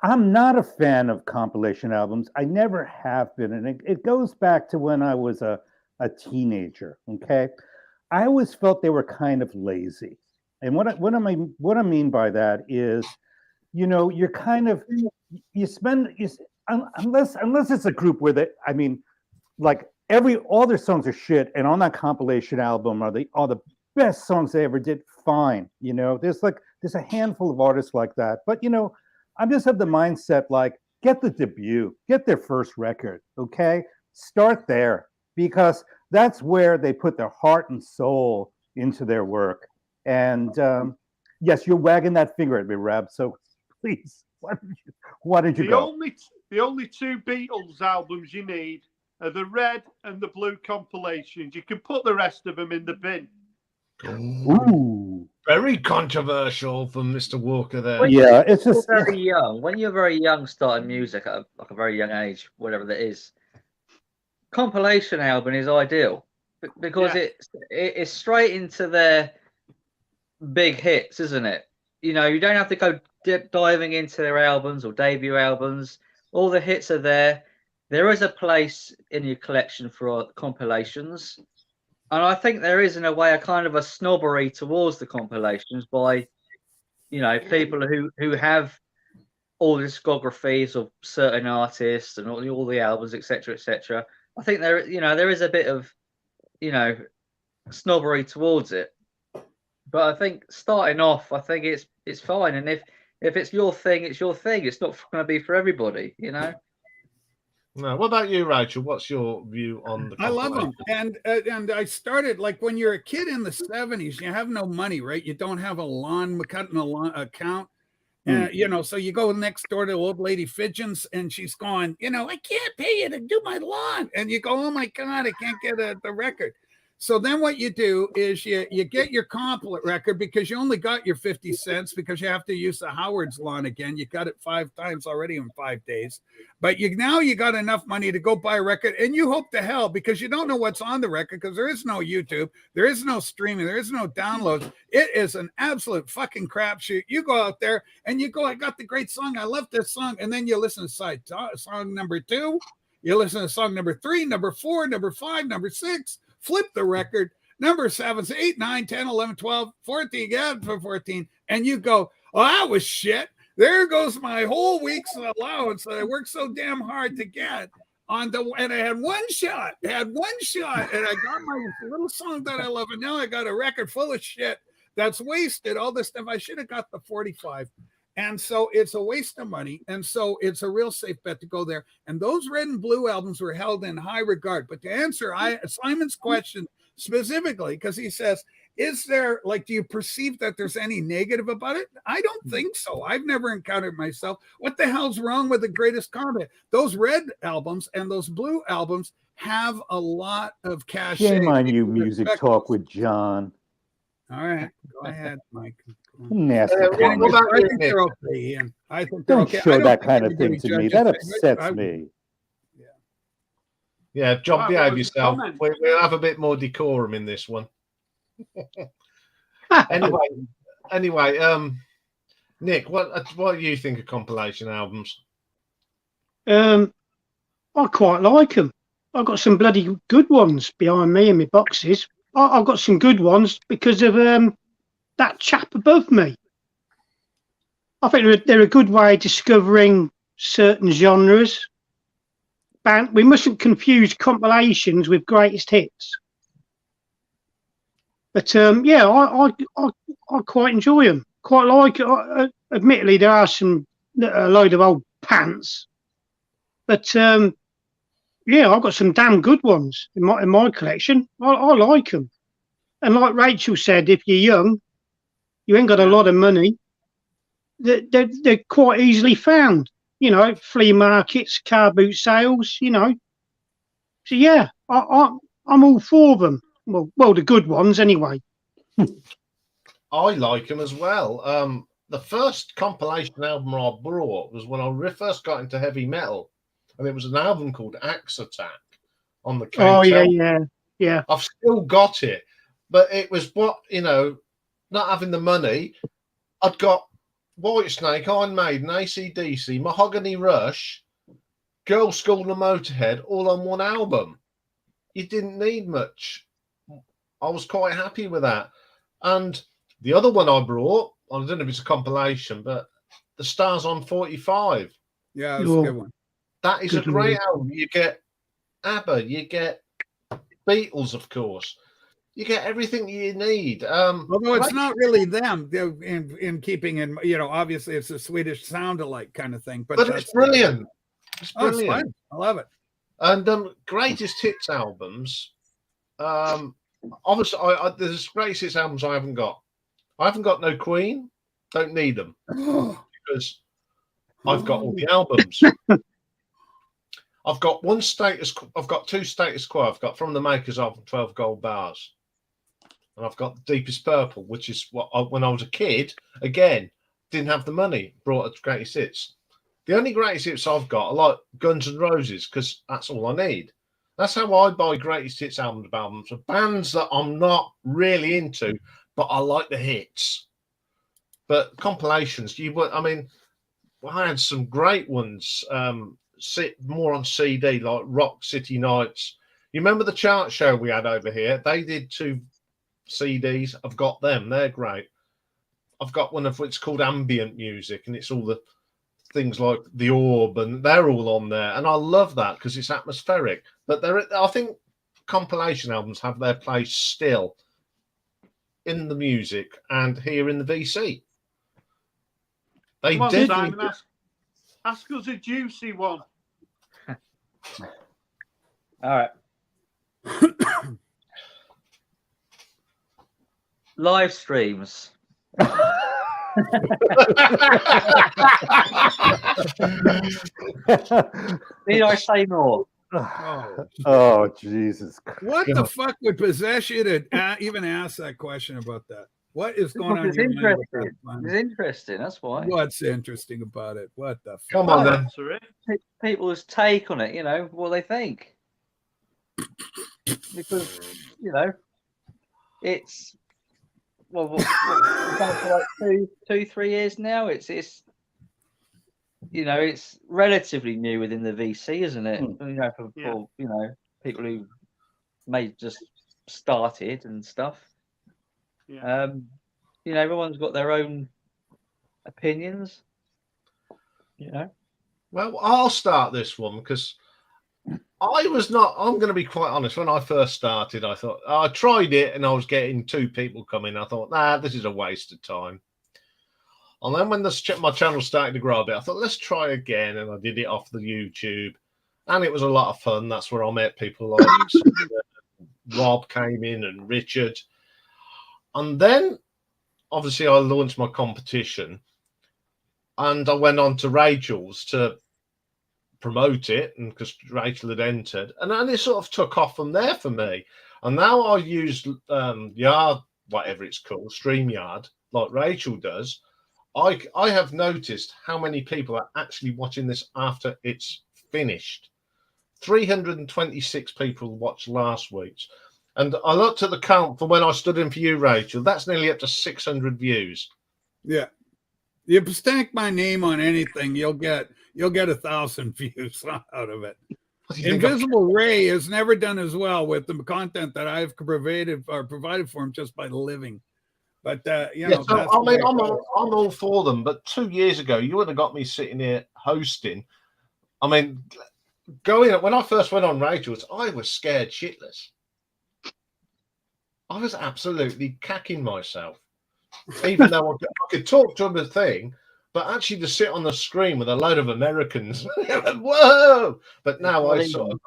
I'm not a fan of compilation albums. I never have been. And it goes back to when I was a teenager, okay? I always felt they were kind of lazy. And what I mean by that is, you're kind of, unless it's a group where all their songs are shit, and on that compilation album are the best songs they ever did, fine. There's a handful of artists like that. But I just have the mindset get the debut, get their first record, okay? Start there, because that's where they put their heart and soul into their work. And yes, you're wagging that finger at me, Rab. So please, why did you go? The only 2 Beatles albums you need are the red and the blue compilations. You can put the rest of them in the bin. Ooh, very controversial from Mr. Walker there. When it's just very young. When you're very young, starting music at a very young age, whatever that is, compilation album is ideal because it's straight into their big hits, isn't it? You don't have to go diving into their albums or debut albums. All the hits are there. There is a place in your collection for compilations. And I think there is, in a way, a kind of a snobbery towards the compilations by, people who have all the discographies of certain artists and all the albums, etc., etc. I think there is a bit of, snobbery towards it. But I think starting off, I think it's fine. And if it's your thing, it's your thing. It's not going to be for everybody, No, what about you, Rachel? What's your view on the? I love them, and I started when you're a kid in the 70s. You have no money, right? You don't have a cutting account, so you go next door to old lady Fidgens, and she's going, I can't pay you to do my lawn, and you go, oh my god, I can't get the record. So then what you do is you get your complete record because you only got your 50 cents because you have to use the Howard's lawn again. You got it 5 times already in 5 days. But now you got enough money to go buy a record, and you hope to hell because you don't know what's on the record because there is no YouTube, there is no streaming, there is no downloads. It is an absolute fucking crapshoot. You go out there and you go, I got the great song, I love this song, and then you listen to song number 2, you listen to song number 3, number 4, number 5, number 6. Flip the record, number 7, 8, 9, 10, 11, 12, 14, yeah, for 14. And you go, oh, that was shit. There goes my whole week's allowance that I worked so damn hard to get. And I had one shot, and I got my little song that I love. And now I got a record full of shit that's wasted. All this stuff. I should have got the 45. And so it's a waste of money. And so it's a real safe bet to go there. And those red and blue albums were held in high regard. But to answer Simon's question specifically, because he says, is there, do you perceive that there's any negative about it? I don't think so. I've never encountered myself. What the hell's wrong with the greatest comment? Those red albums and those blue albums have a lot of cachet. Shame on you, Music Talk with John. All right. Go ahead, Mike. Nasty. I think they're okay, Ian. I think they're Don't okay. show that kind of thing to me. That upsets me. Yeah, John, behave yourself. We'll have a bit more decorum in this one. anyway, Nick, what do you think of compilation albums? I quite like them. I've got some bloody good ones behind me in my boxes. I've got some good ones because of that chap above me. I think they're a good way of discovering certain genres. We mustn't confuse compilations with greatest hits. But yeah, I quite enjoy them. Quite like it. Admittedly, there are a load of old pants, but yeah, I've got some damn good ones in my collection. I like them. And like Rachel said, if you're young, you ain't got a lot of money. They're quite easily found. You know, flea markets, car boot sales. You know, so yeah, I'm all for them. Well, the good ones anyway. I like them as well. The first compilation album I brought was when I first got into heavy metal, and it was an album called Axe Attack on the Oh KTEL. yeah. I've still got it, but it was not having the money. I'd got Whitesnake, Iron Maiden, AC/DC, Mahogany Rush, Girl School and Motorhead all on one album. You didn't need much. I was quite happy with that. And the other one I brought, I don't know if it's a compilation, but The Stars on 45. Yeah, that's a good one. That is a great album. You get ABBA, you get Beatles, of course. You get everything you need. Although it's not really them in keeping in, obviously it's a Swedish sound-alike kind of thing. But it's brilliant. It's brilliant. It's fun. I love it. And greatest hits albums. Obviously, there's greatest hits albums I haven't got. I haven't got no Queen. Don't need them because I've got all the albums. I've got two Status Quo. I've got From the Makers of 12 Gold Bars. And I've got Deepest Purple, which is what when I was a kid, again, didn't have the money, brought a greatest hits. The only greatest hits I've got are like Guns N' Roses, because that's all I need. That's how I buy greatest hits albums for bands that I'm not really into, but I like the hits. But compilations, I had some great ones, more on CD, like Rock City Nights. You remember the chart show we had over here? They did 2 CDs. I've got them. They're great. I've got one of what's called ambient music, and it's all the things like The Orb, and they're all on there. And I love that because it's atmospheric. But I think compilation albums have their place still in the music and here in the VC. They did. Simon, ask us a juicy one. All right. Live streams. Need I say more? Oh, Jesus Christ. What the fuck would possess you to even ask that question about that? What is going on? It's interesting. It's interesting. That's why. What's interesting about it? What the fuck? Come on, then. People's take on it, what they think. Because, it's for like 2-3 years now. It's relatively new within the VC, isn't it? For people who may just started and stuff. Yeah. Everyone's got their own opinions. Well, I'll start this one because I'm going to be quite honest. When I first started, I thought I tried it and I was getting 2 people coming. I thought, this is a waste of time. And then when my channel started to grow a bit, I thought, let's try again. And I did it off the YouTube, and it was a lot of fun. That's where I met people like Rob came in and Richard. And then, obviously, I launched my competition, and I went on to Rachel's to promote it, and because Rachel had entered, and then it sort of took off from there for me. And now I use Yard, whatever it's called, StreamYard, like Rachel does. I have noticed how many people are actually watching this after it's finished. 326 people watched last week's. And I looked at the count for when I stood in for you, Rachel. That's nearly up to 600 views. Yeah. You stank my name on anything, you'll get 1,000 views out of it. What do you think I'm- Invisible Ray has never done as well with the content that I've provided for him just by living. But you know, so, that's I mean, the way I'm it goes. all for them. But 2 years ago, you would have got me sitting here hosting. I mean, when I first went on Rachel's, I was scared shitless. I was absolutely cacking myself, even though I could talk to the thing, but actually to sit on the screen with a load of Americans, whoa! But now I sort of,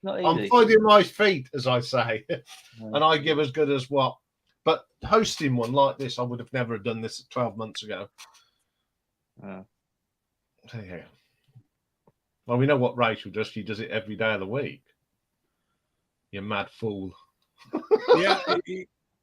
I'm finding my feet, as I say, and I give as good as what. But hosting one like this, I would have never done this 12 months ago. There you go. Well, we know what Rachel does. She does it every day of the week. You mad fool. Yeah,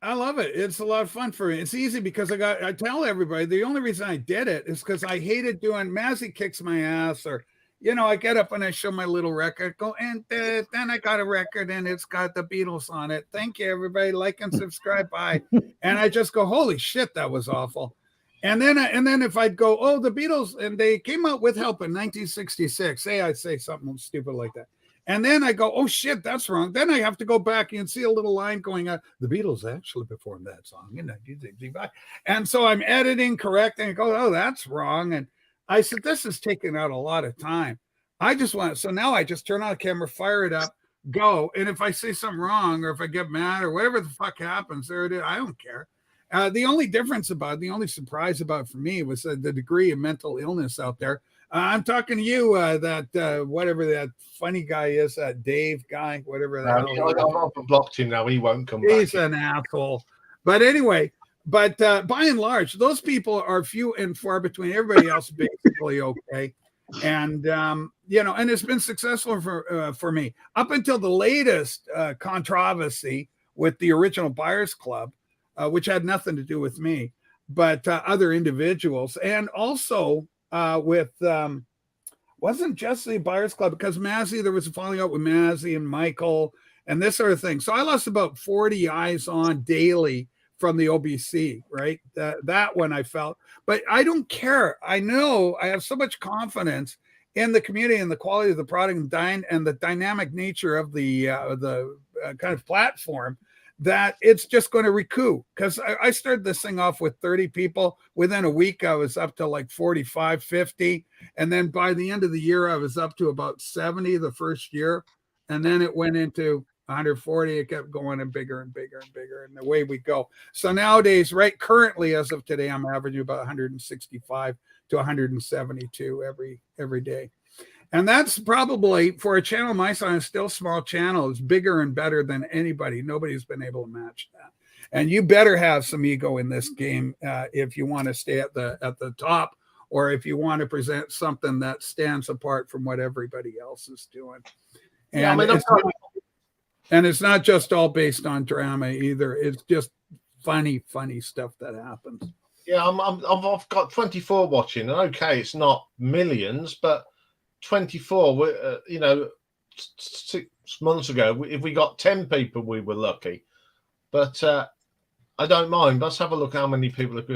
I love it. It's a lot of fun for me. It's easy because I tell everybody the only reason I did it is because I hated doing Mazzy kicks my ass, or you know, I get up and I show my little record, go, and then I got a record and it's got the Beatles on it. Thank you, everybody. Like and subscribe. Bye. And I just go, holy shit, that was awful. And then if I'd go, oh, the Beatles, and they came out with Help in 1966. Say I'd say something stupid like that. And then I go, oh shit, that's wrong. Then I have to go back and see a little line going, the Beatles actually performed that song in 1965. And so I'm editing, correcting, and go, oh, that's wrong. And I said, this is taking out a lot of time. I just want, so now I just turn on the camera, fire it up, go. And if I say something wrong, or if I get mad, or whatever the fuck happens, there it is. I don't care. The only surprise about for me was the degree of mental illness out there. I'm talking to you, whatever that funny guy is, that Dave guy, whatever that. I've blocked him now. He won't come back. He's an asshole. But anyway, by and large, those people are few and far between. Everybody else basically okay. And you know, and it's been successful for me up until the latest controversy with the original Buyers Club, which had nothing to do with me, but other individuals, and also with wasn't just the Buyers Club, because Mazzy, there was a falling out with Mazzy and Michael and this sort of thing. So I lost about 40 eyes on daily from the OBC, right? That one I felt, but I don't care. I know I have so much confidence in the community and the quality of the product and the dynamic nature of the kind of platform, that it's just going to recoup. Because I started this thing off with 30 people. Within a week, I was up to like 45, 50. And then by the end of the year, I was up to about 70 the first year. And then it went into 140. It kept going and bigger and bigger and bigger. And away we go. So nowadays, right currently, as of today, I'm averaging about 165 to 172 every day. And that's probably, for a channel my size, still a small channel, is bigger and better than anybody. Nobody's been able to match that. And you better have some ego in this game if you want to stay at the top, or if you want to present something that stands apart from what everybody else is doing. And, yeah, I mean, it's not just all based on drama either. It's just funny stuff that happens. Yeah, I've got 24 watching. Okay, it's not millions, but 24, you know, 6 months ago, if we got 10 people, we were lucky. But I don't mind. Let's have a look how many people have.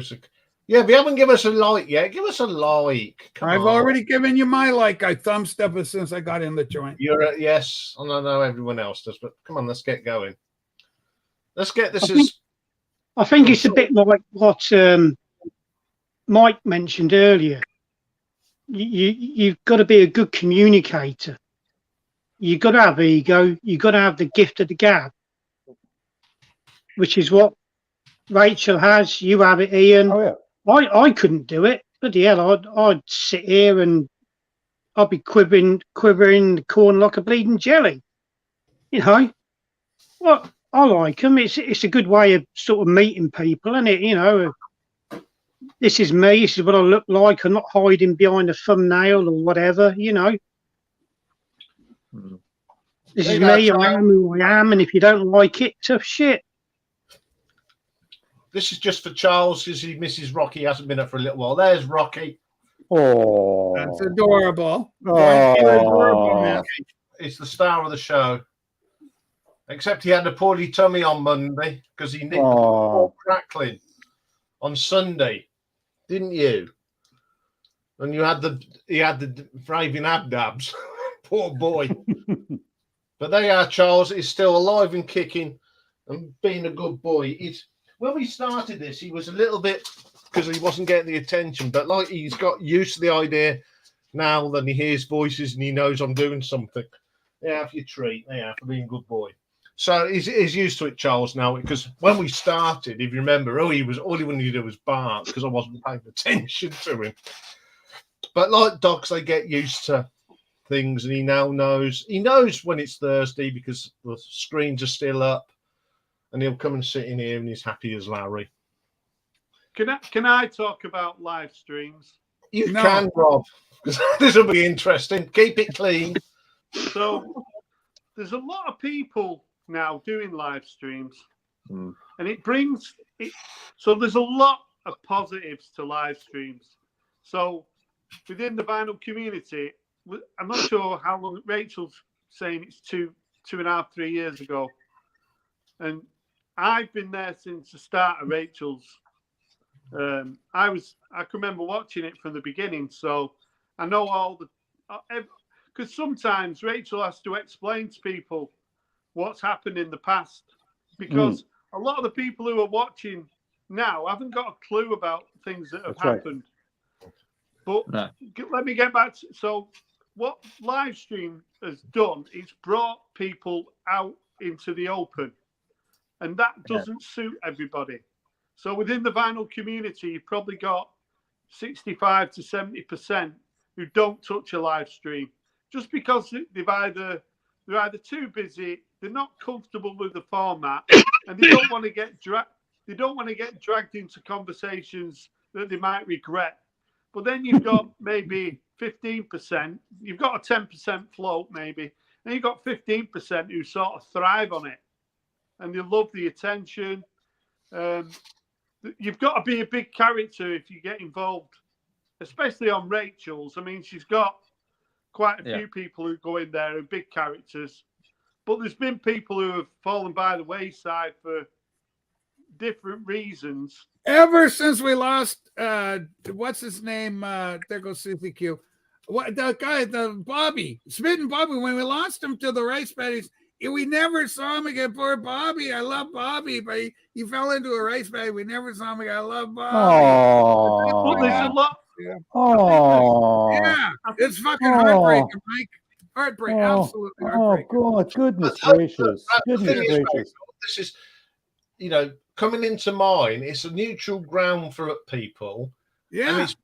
Yeah, if you haven't given us a like yet, give us a like. I've already given you my like. I thumbs up as soon as I got in the joint. You're yes, and I know everyone else does, but come on, let's get going. Let's get this. I think it's a bit like what Mike mentioned earlier. You've got to be a good communicator. You've got to have ego. You've got to have the gift of the gab, which is what Rachel has. You have it, Ian. Oh, yeah. I couldn't do it. Bloody hell, I'd sit here and I'd be quivering the corn like a bleeding jelly. You know, well, I like them. It's a good way of sort of meeting people, isn't it? You know, this is me. This is what I look like. I'm not hiding behind a thumbnail or whatever. You know, this is me. I am who I am, and if you don't like it, tough shit. This is just for Charles because he misses Rocky. He hasn't been up for a little while. There's Rocky. Oh, that's adorable. Oh, adorable, man. It's the star of the show. Except he had a poorly tummy on Monday because he nicked the pork crackling on Sunday, didn't you? And he had the raving abdabs. Poor boy. But they are, Charles is still alive and kicking and being a good boy. When we started this, he was a little bit, because he wasn't getting the attention, but like he's got used to the idea now that he hears voices and he knows I'm doing something. Yeah, have your treat. Yeah, for being a good boy. So he's used to it, Charles, now, because when we started, if you remember, all he wanted to do was bark because I wasn't paying attention to him. But like dogs, they get used to things, and he now knows. He knows when it's Thursday because the screens are still up, and he'll come and sit in here, and he's happy as Larry. Can I talk about live streams? You can, Rob. This will be interesting. Keep it clean. So there's a lot of people now doing live streams, and it brings it. So there's a lot of positives to live streams. So within the vinyl community, I'm not sure how long. Rachel's saying it's 2.5, 3 years ago, and I've been there since the start of Rachel's. I can remember watching it from the beginning, so I know all the. Because sometimes Rachel has to explain to people what's happened in the past, because a lot of the people who are watching now haven't got a clue about things that have happened. But let me get back to, so what live stream has done is brought people out into the open, and that doesn't suit everybody. So within the vinyl community, you've probably got 65 to 70% who don't touch a live stream just because they're either too busy, they're not comfortable with the format, and they don't want to get dragged into conversations that they might regret. But then you've got maybe 15%, you've got a 10% float maybe, and you've got 15% who sort of thrive on it, and they love the attention. You've got to be a big character if you get involved, especially on Rachel's. I mean, she's got quite a few people who go in there and big characters, but there's been people who have fallen by the wayside for different reasons. Ever since we lost, what's his name? There goes CCQ. What the guy, the Bobby, Smitten Bobby, when we lost him to the race baddies, we never saw him again. Poor Bobby. I love Bobby, but he fell into a race baddie. We never saw him again. I love Bobby. But there's a lot. Yeah, it's fucking heartbreaking, Mike. Heartbreak, absolutely heartbreaking. Oh, God, goodness gracious. Goodness gracious. This is, coming into mine, it's a neutral ground for people. Yeah. And it's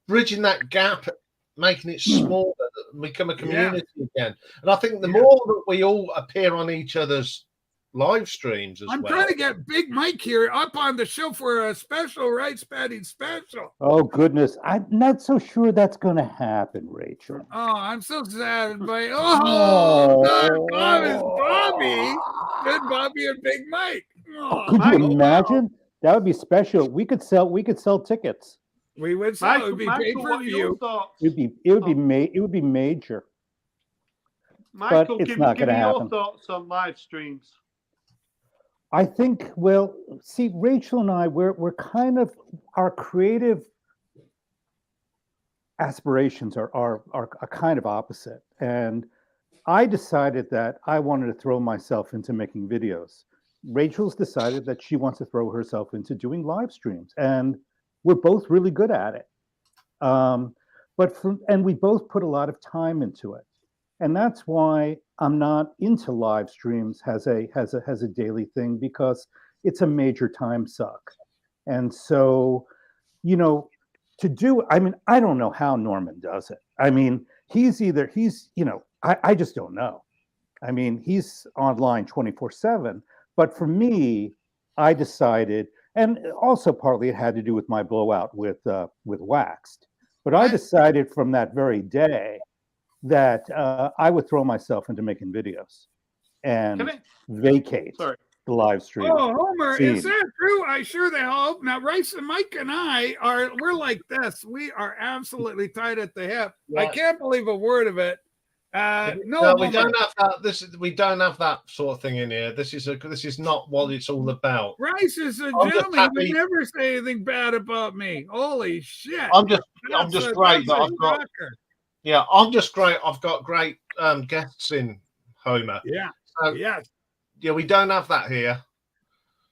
bridging that gap, making it smaller, become a community again. And I think the more that we all appear on each other's live streams I'm trying to get Big Mike here up on the show for a special race padding special. Oh, goodness. I'm not so sure that's going to happen, Rachel. Oh, I'm so sad. But, Bobby, good Bobby and Big Mike. Oh, could you imagine? That would be special. We could sell tickets. We would sell. It would be pay-per-view. It would be major. Michael, but it's not going to happen. Your thoughts on live streams? I think, well, see, Rachel and I, we're kind of, our creative aspirations are kind of opposite. And I decided that I wanted to throw myself into making videos. Rachel's decided that she wants to throw herself into doing live streams, and we're both really good at it. And we both put a lot of time into it. And that's why I'm not into live streams as a daily thing, because it's a major time suck. And so, to do, I mean, I don't know how Norman does it. I mean, I just don't know. I mean, he's online 24/7, but for me, I decided, and also partly it had to do with my blowout with Waxed, but I decided from that very day that I would throw myself into making videos and vacate the live stream. Oh, Homer, is that true? I sure they hope. Now, Rice and Mike and we're like this. We are absolutely tight at the hip. Yeah. I can't believe a word of it. No, we don't have that. We don't have that sort of thing in here. This is not what it's all about. Rice is a I'm just gentleman. He would happy- never say anything bad about me. Holy shit! I'm just That's great that a I've got. shocker. Yeah, I'm just great. I've got great guests in, Homer. Yeah. So, Yes. yeah, we don't have that here.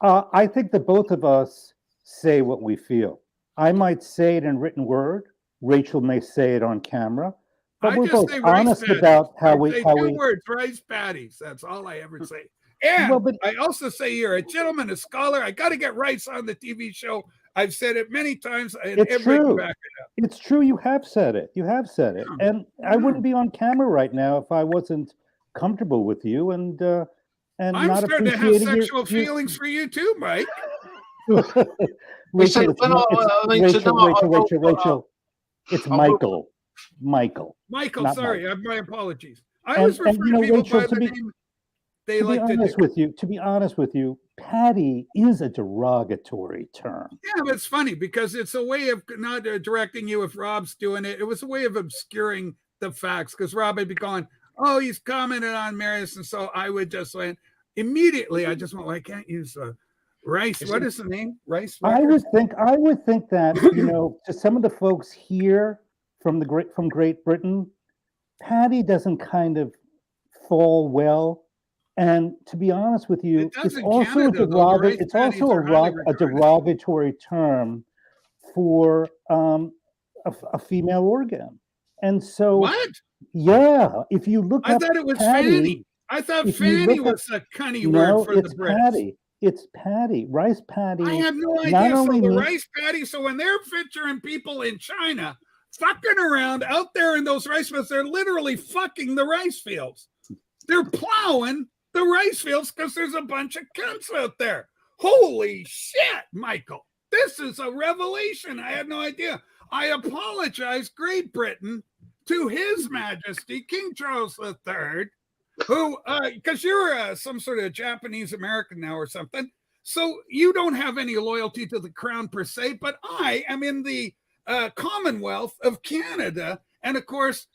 I think that both of us say what we feel. I might say it in written word. Rachel may say it on camera. But we're both honest about how we. Two words, rice patties. That's all I ever say. And Well, but- I also say you're a gentleman, a scholar. I got to get Rice on the TV show. I've said it many times. And It's true. Back it up. It's true. You have said it. You have said it. Yeah. And I wouldn't be on camera right now if I wasn't comfortable with you and I'm not starting to have appreciating sexual feelings for you too, Mike. Rachel, it's Michael. Michael, Not sorry, Mike. My apologies. I was referring to people by the name they like to do. To be honest with you, Patty is a derogatory term. Yeah, but it's funny because it's a way of not directing you if Rob's doing it. It was a way of obscuring the facts because Rob had be going, oh, he's commented on Marius. And so I would just went immediately. I just went, well, I can't use Rice. What is the name? Rice? I would think that, to some of the folks here from Great Britain, Patty doesn't kind of fall well. And to be honest with you, it's also a derogatory term for a female organ. And so, what? Yeah, if you look, I thought it was Patty, Fanny. I thought Fanny was a cunny word for the Brits. Patty. It's Patty, rice patty. I have no idea. So the rice patty. So when they're featuring people in China fucking around out there in those rice fields, they're literally fucking the rice fields. They're plowing the rice fields because there's a bunch of cunts out there. Holy shit, Michael. This is a revelation. I had no idea. I apologize, Great Britain, to His Majesty, King Charles III, who, because you're some sort of Japanese American now or something, so you don't have any loyalty to the crown per se, but I am in the Commonwealth of Canada, and of course,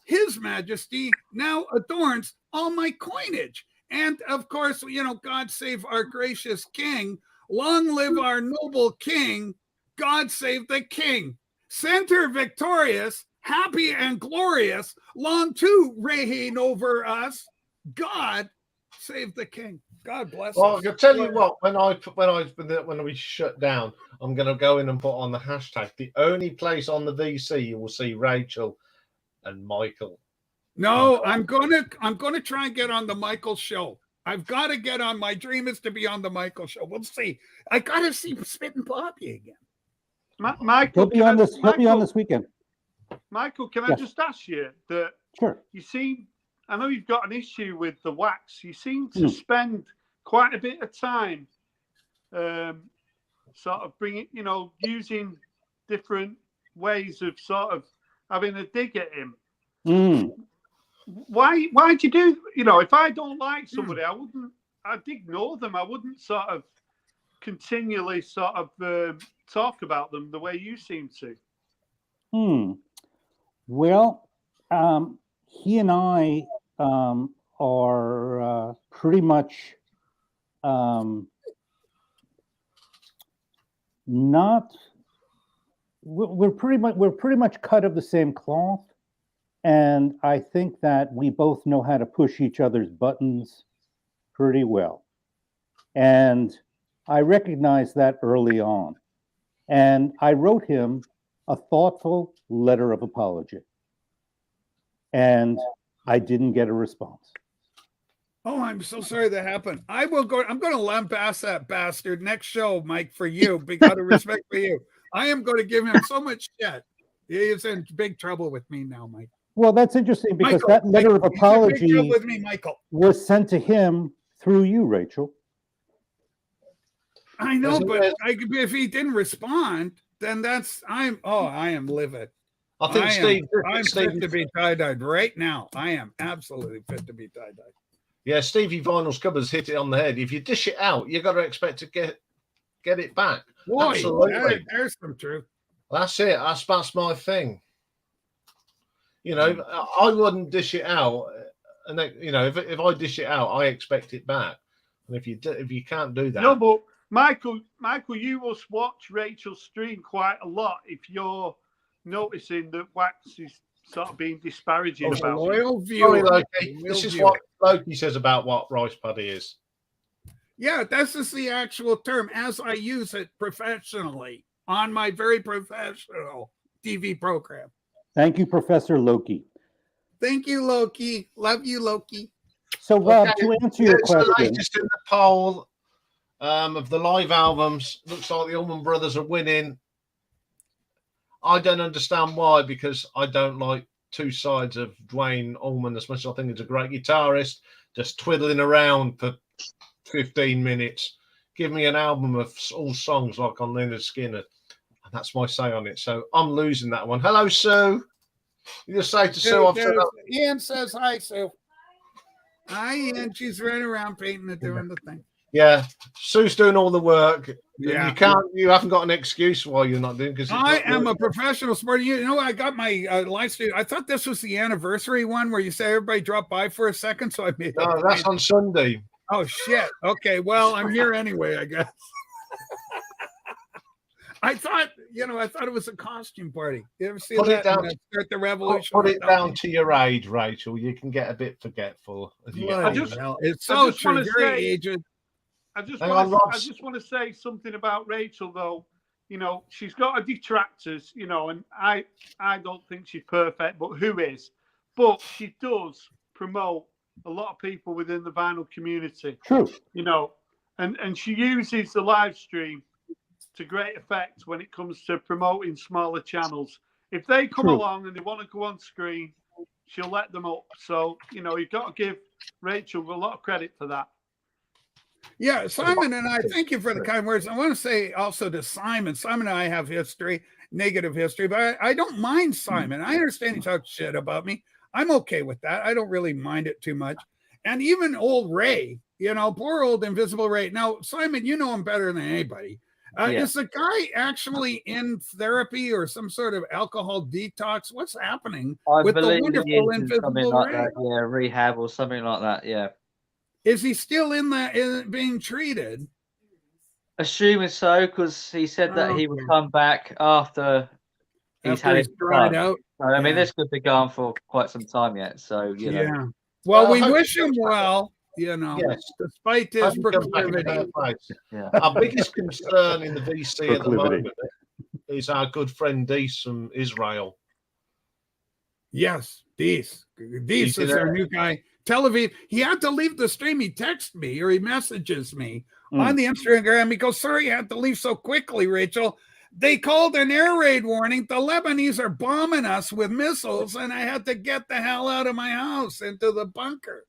His Majesty now adorns all my coinage. And of course, God save our gracious king. Long live our noble king. God save the king. Center victorious, happy and glorious, long to reign over us. God save the king. God bless us. Well, I'll tell you what, when we shut down, I'm going to go in and put on the hashtag. The only place on the VC you will see Rachel and Michael. No, I'm gonna try and get on the Michael show. I've got to get on. My dream is to be on the Michael show. We'll see. I got to see Spittin' Poppy again. Michael, he'll be on this weekend. Michael, can I just ask you that? Sure. You seem, I know you've got an issue with the wax. You seem to spend quite a bit of time, sort of using different ways of sort of having a dig at him. Why'd you do? If I don't like somebody, I'd ignore them. I wouldn't sort of continually sort of talk about them the way you seem to. Well, he and I are pretty much not. We're pretty much cut of the same cloth. And I think that we both know how to push each other's buttons pretty well. And I recognized that early on. And I wrote him a thoughtful letter of apology. And I didn't get a response. Oh, I'm so sorry that happened. I'm going to lambast that bastard next show, Mike, for you, out of respect for you. I am going to give him so much shit. He is in big trouble with me now, Mike. Well, that's interesting because that letter of apology was sent to him through you, Rachel. I know, but if he didn't respond, then I am livid. I think I'm fit to be tie-dyed right now. I am absolutely fit to be tie-dyed. Yeah, Stevie Vinyl's Cupboards hit it on the head. If you dish it out, you got to expect to get it back. Boy, absolutely. There's some truth. That's it. That's my thing. You know, I wouldn't dish it out, and then, you know, if I dish it out, I expect it back. And if you can't do that, No, but Michael, you must watch Rachel's stream quite a lot if you're noticing that Wax is sort of being disparaging He's a about you. loyal sorry, viewer. Loki. Loyal This is viewer. what Loki says about what rice puddy is. Yeah, this is the actual term as I use it professionally on my very professional TV program. Thank you, Professor Loki. Thank you, Loki. Love you, Loki. So, Rob, Okay, to answer your it's the question, latest in the poll of the live albums. Looks like the Allman Brothers are winning. I don't understand why, because I don't like two sides of Dwayne Allman as much as I think he's a great guitarist, just twiddling around for 15 minutes. Give me an album of all songs like on Leonard Skinner, and that's my say on it. So I'm losing that one. Hello, Sue. You just say to Sue, I've said Ian says hi, Sue. Hi, Ian. She's running around painting and doing the thing. yeah, Sue's doing all the work. Yeah. You haven't got an excuse why you're not doing, because I am a professional sport. You know, I got my live stream. I thought this was the anniversary one where you say everybody drop by for a second. So I made No, that's on Sunday. Oh shit. Okay. Well, I'm here anyway, I guess. I thought it was a costume party. You ever see Put that? it down. Start the revolution. Put it down to your age, Rachel. You can get a bit forgetful. As you get Bloody older. hell. It's so true. Very aged. I just Hang on, want Ross. to say something about Rachel, though. You know, she's got her detractors, you know, and I don't think she's perfect, but who is? But she does promote a lot of people within the vinyl community. true. You know, and she uses the live stream to great effect when it comes to promoting smaller channels. If they come True. along and they want to go on screen, she'll let them up. So, you know, you've got to give Rachel a lot of credit for that. Yeah, Simon and I, thank you for the kind words. I want to say also to Simon and I have history, negative history, but I don't mind Simon. I understand he talks shit about me. I'm okay with that. I don't really mind it too much. And even old Ray, you know, poor old Invisible Ray. Now, Simon, you know him better than anybody. Is the guy actually in therapy or some sort of alcohol detox? What's happening with the wonderful Invisible like Ray? that, yeah, rehab or something like that. Yeah. Is he still in that being treated? Assuming so, because he said that he would come back after he's After had he's it dried done. out. So, I mean, Yeah. this could be going for quite some time yet. So, you know. Yeah. Well, we Well, wish him well, you know, Yes. despite his Hope he comes back in a proclivity. better place. Yeah. Our biggest concern in the VC at the Proclivity. moment is our good friend Dees from Israel. Yes, Dees. Dees is our new guy. Tel Aviv. He had to leave the stream. He texts me or he messages me on the Instagram. He goes, sorry, you had to leave so quickly, Rachel. They called an air raid warning. The Lebanese are bombing us with missiles, and I had to get the hell out of my house into the bunker.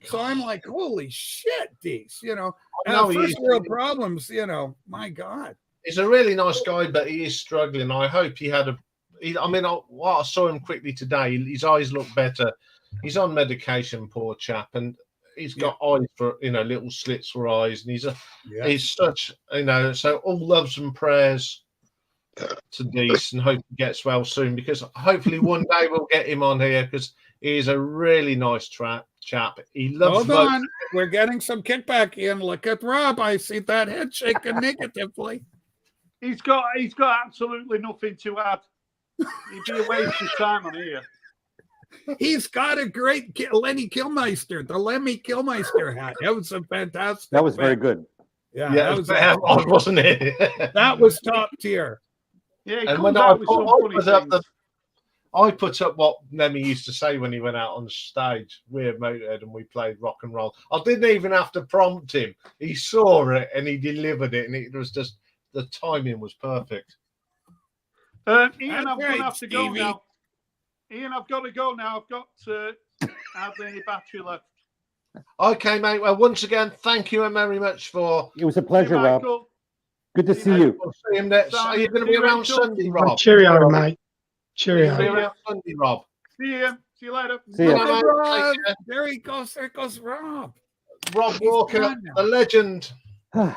So I'm like, holy shit, Dees. You know, No, he first is. world problems, you know, my God. He's a really nice guy, but he is struggling. I hope he had what I saw him quickly today, his eyes look better. He's on medication, poor chap, and he's got eyes for, you know, little slits for eyes, and he's such, you know, so all loves and prayers to Dees, and hope he gets well soon, because hopefully one day we'll get him on here, because he's a really nice chap. He loves Hold on. We're getting some kickback in. Look at Rob. I see that head shaking negatively. He's got absolutely nothing to add. He'd be a waste of time on here. He's got a great Lenny Kilmeister, the Lemmy Kilmeister hat. That was a fantastic. That was very hat. good. Yeah, Yeah, that was odd, wasn't it? that was top tier. Yeah, he And comes when out with some funny I put up what Lemmy used to say when he went out on stage. We're Motorhead and we played rock and roll. I didn't even have to prompt him. He saw it and he delivered it, and it was just, the timing was perfect. Ian, That's I'm going right, to have to go Stevie. now. Ian, I've got to go now. I've got hardly any battery left. Okay, mate. Well, once again, thank you very much for. It was a pleasure, Rob. Michael. Good to see you. We'll see him next. Are you going to be around Sunday, Rob? Cheerio, mate. Are you going to be Cheerio. around Sunday, Rob? See you. See you later. See ya. Good night, Rob. take care. There he goes. There goes Rob. Rob He's Walker, gone now. the legend. That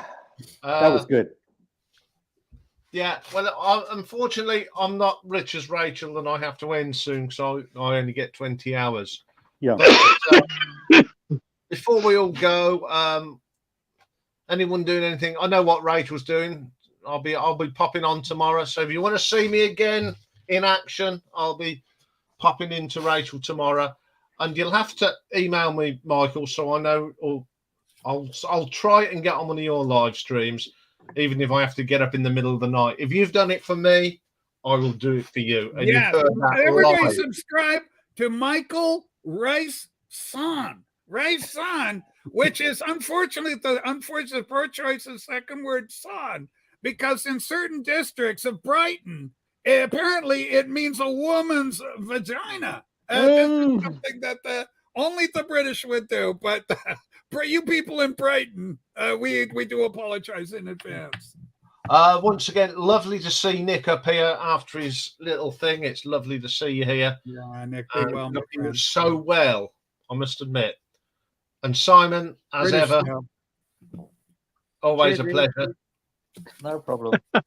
was good. Yeah, well, unfortunately, I'm not rich as Rachel, and I have to end soon, so I only get 20 hours. Yeah. But, before we all go, anyone doing anything? I know what Rachel's doing. I'll be popping on tomorrow. So if you want to see me again in action, I'll be popping into Rachel tomorrow. And you'll have to email me, Michael, so I know, or I'll try and get on one of your live streams, even if I have to get up in the middle of the night. If you've done it for me, I will do it for you. And Yes, you've heard that everybody live. subscribe to Michael Rice Son, which is unfortunately the unfortunate poor choice of second word son, because in certain districts of Brighton, apparently it means a woman's vagina. This is something that only the British would do, but for you people in Brighton, we do apologize in advance. Once again, lovely to see Nick up here after his little thing. It's lovely to see you here. Yeah, Nick, be well, my looking friend. so well, I must admit. And Simon, as British ever, show. always Cheers, a pleasure. No problem. And,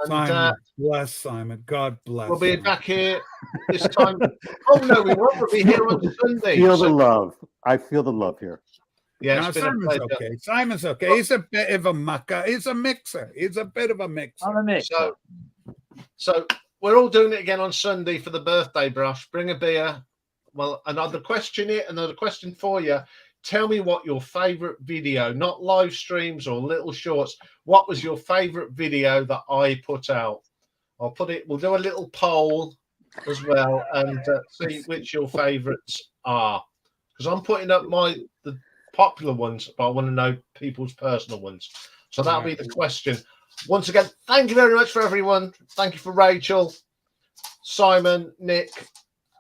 Simon, bless Simon. God bless. we'll be Simon. back here this time. Oh no, we won't. We'll be here on Sunday. Feel the So- love. I feel the love here. Yeah, No, it's been a Simon's pleasure. okay. Simon's okay. He's a bit of a mucker. He's a mixer. He's a bit of a mixer. I'm a mix. So we're all doing it again on Sunday for the birthday brush. Bring a beer. Well, another question for you. Tell me what your favorite video, not live streams or little shorts. What was your favorite video that I put out? I'll put it. We'll do a little poll as well and see which your favorites are. Because I'm putting up the popular ones, but I want to know people's personal ones. So that'll be the question. Once again, thank you very much for everyone. Thank you for Rachel, Simon, Nick,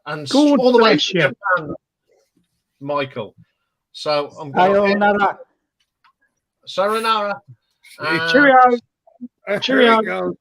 and God all the way bless to you. Japan, Michael. So I'm going Sayonara. Sayonara. Cheerio. There Cheerio. we go.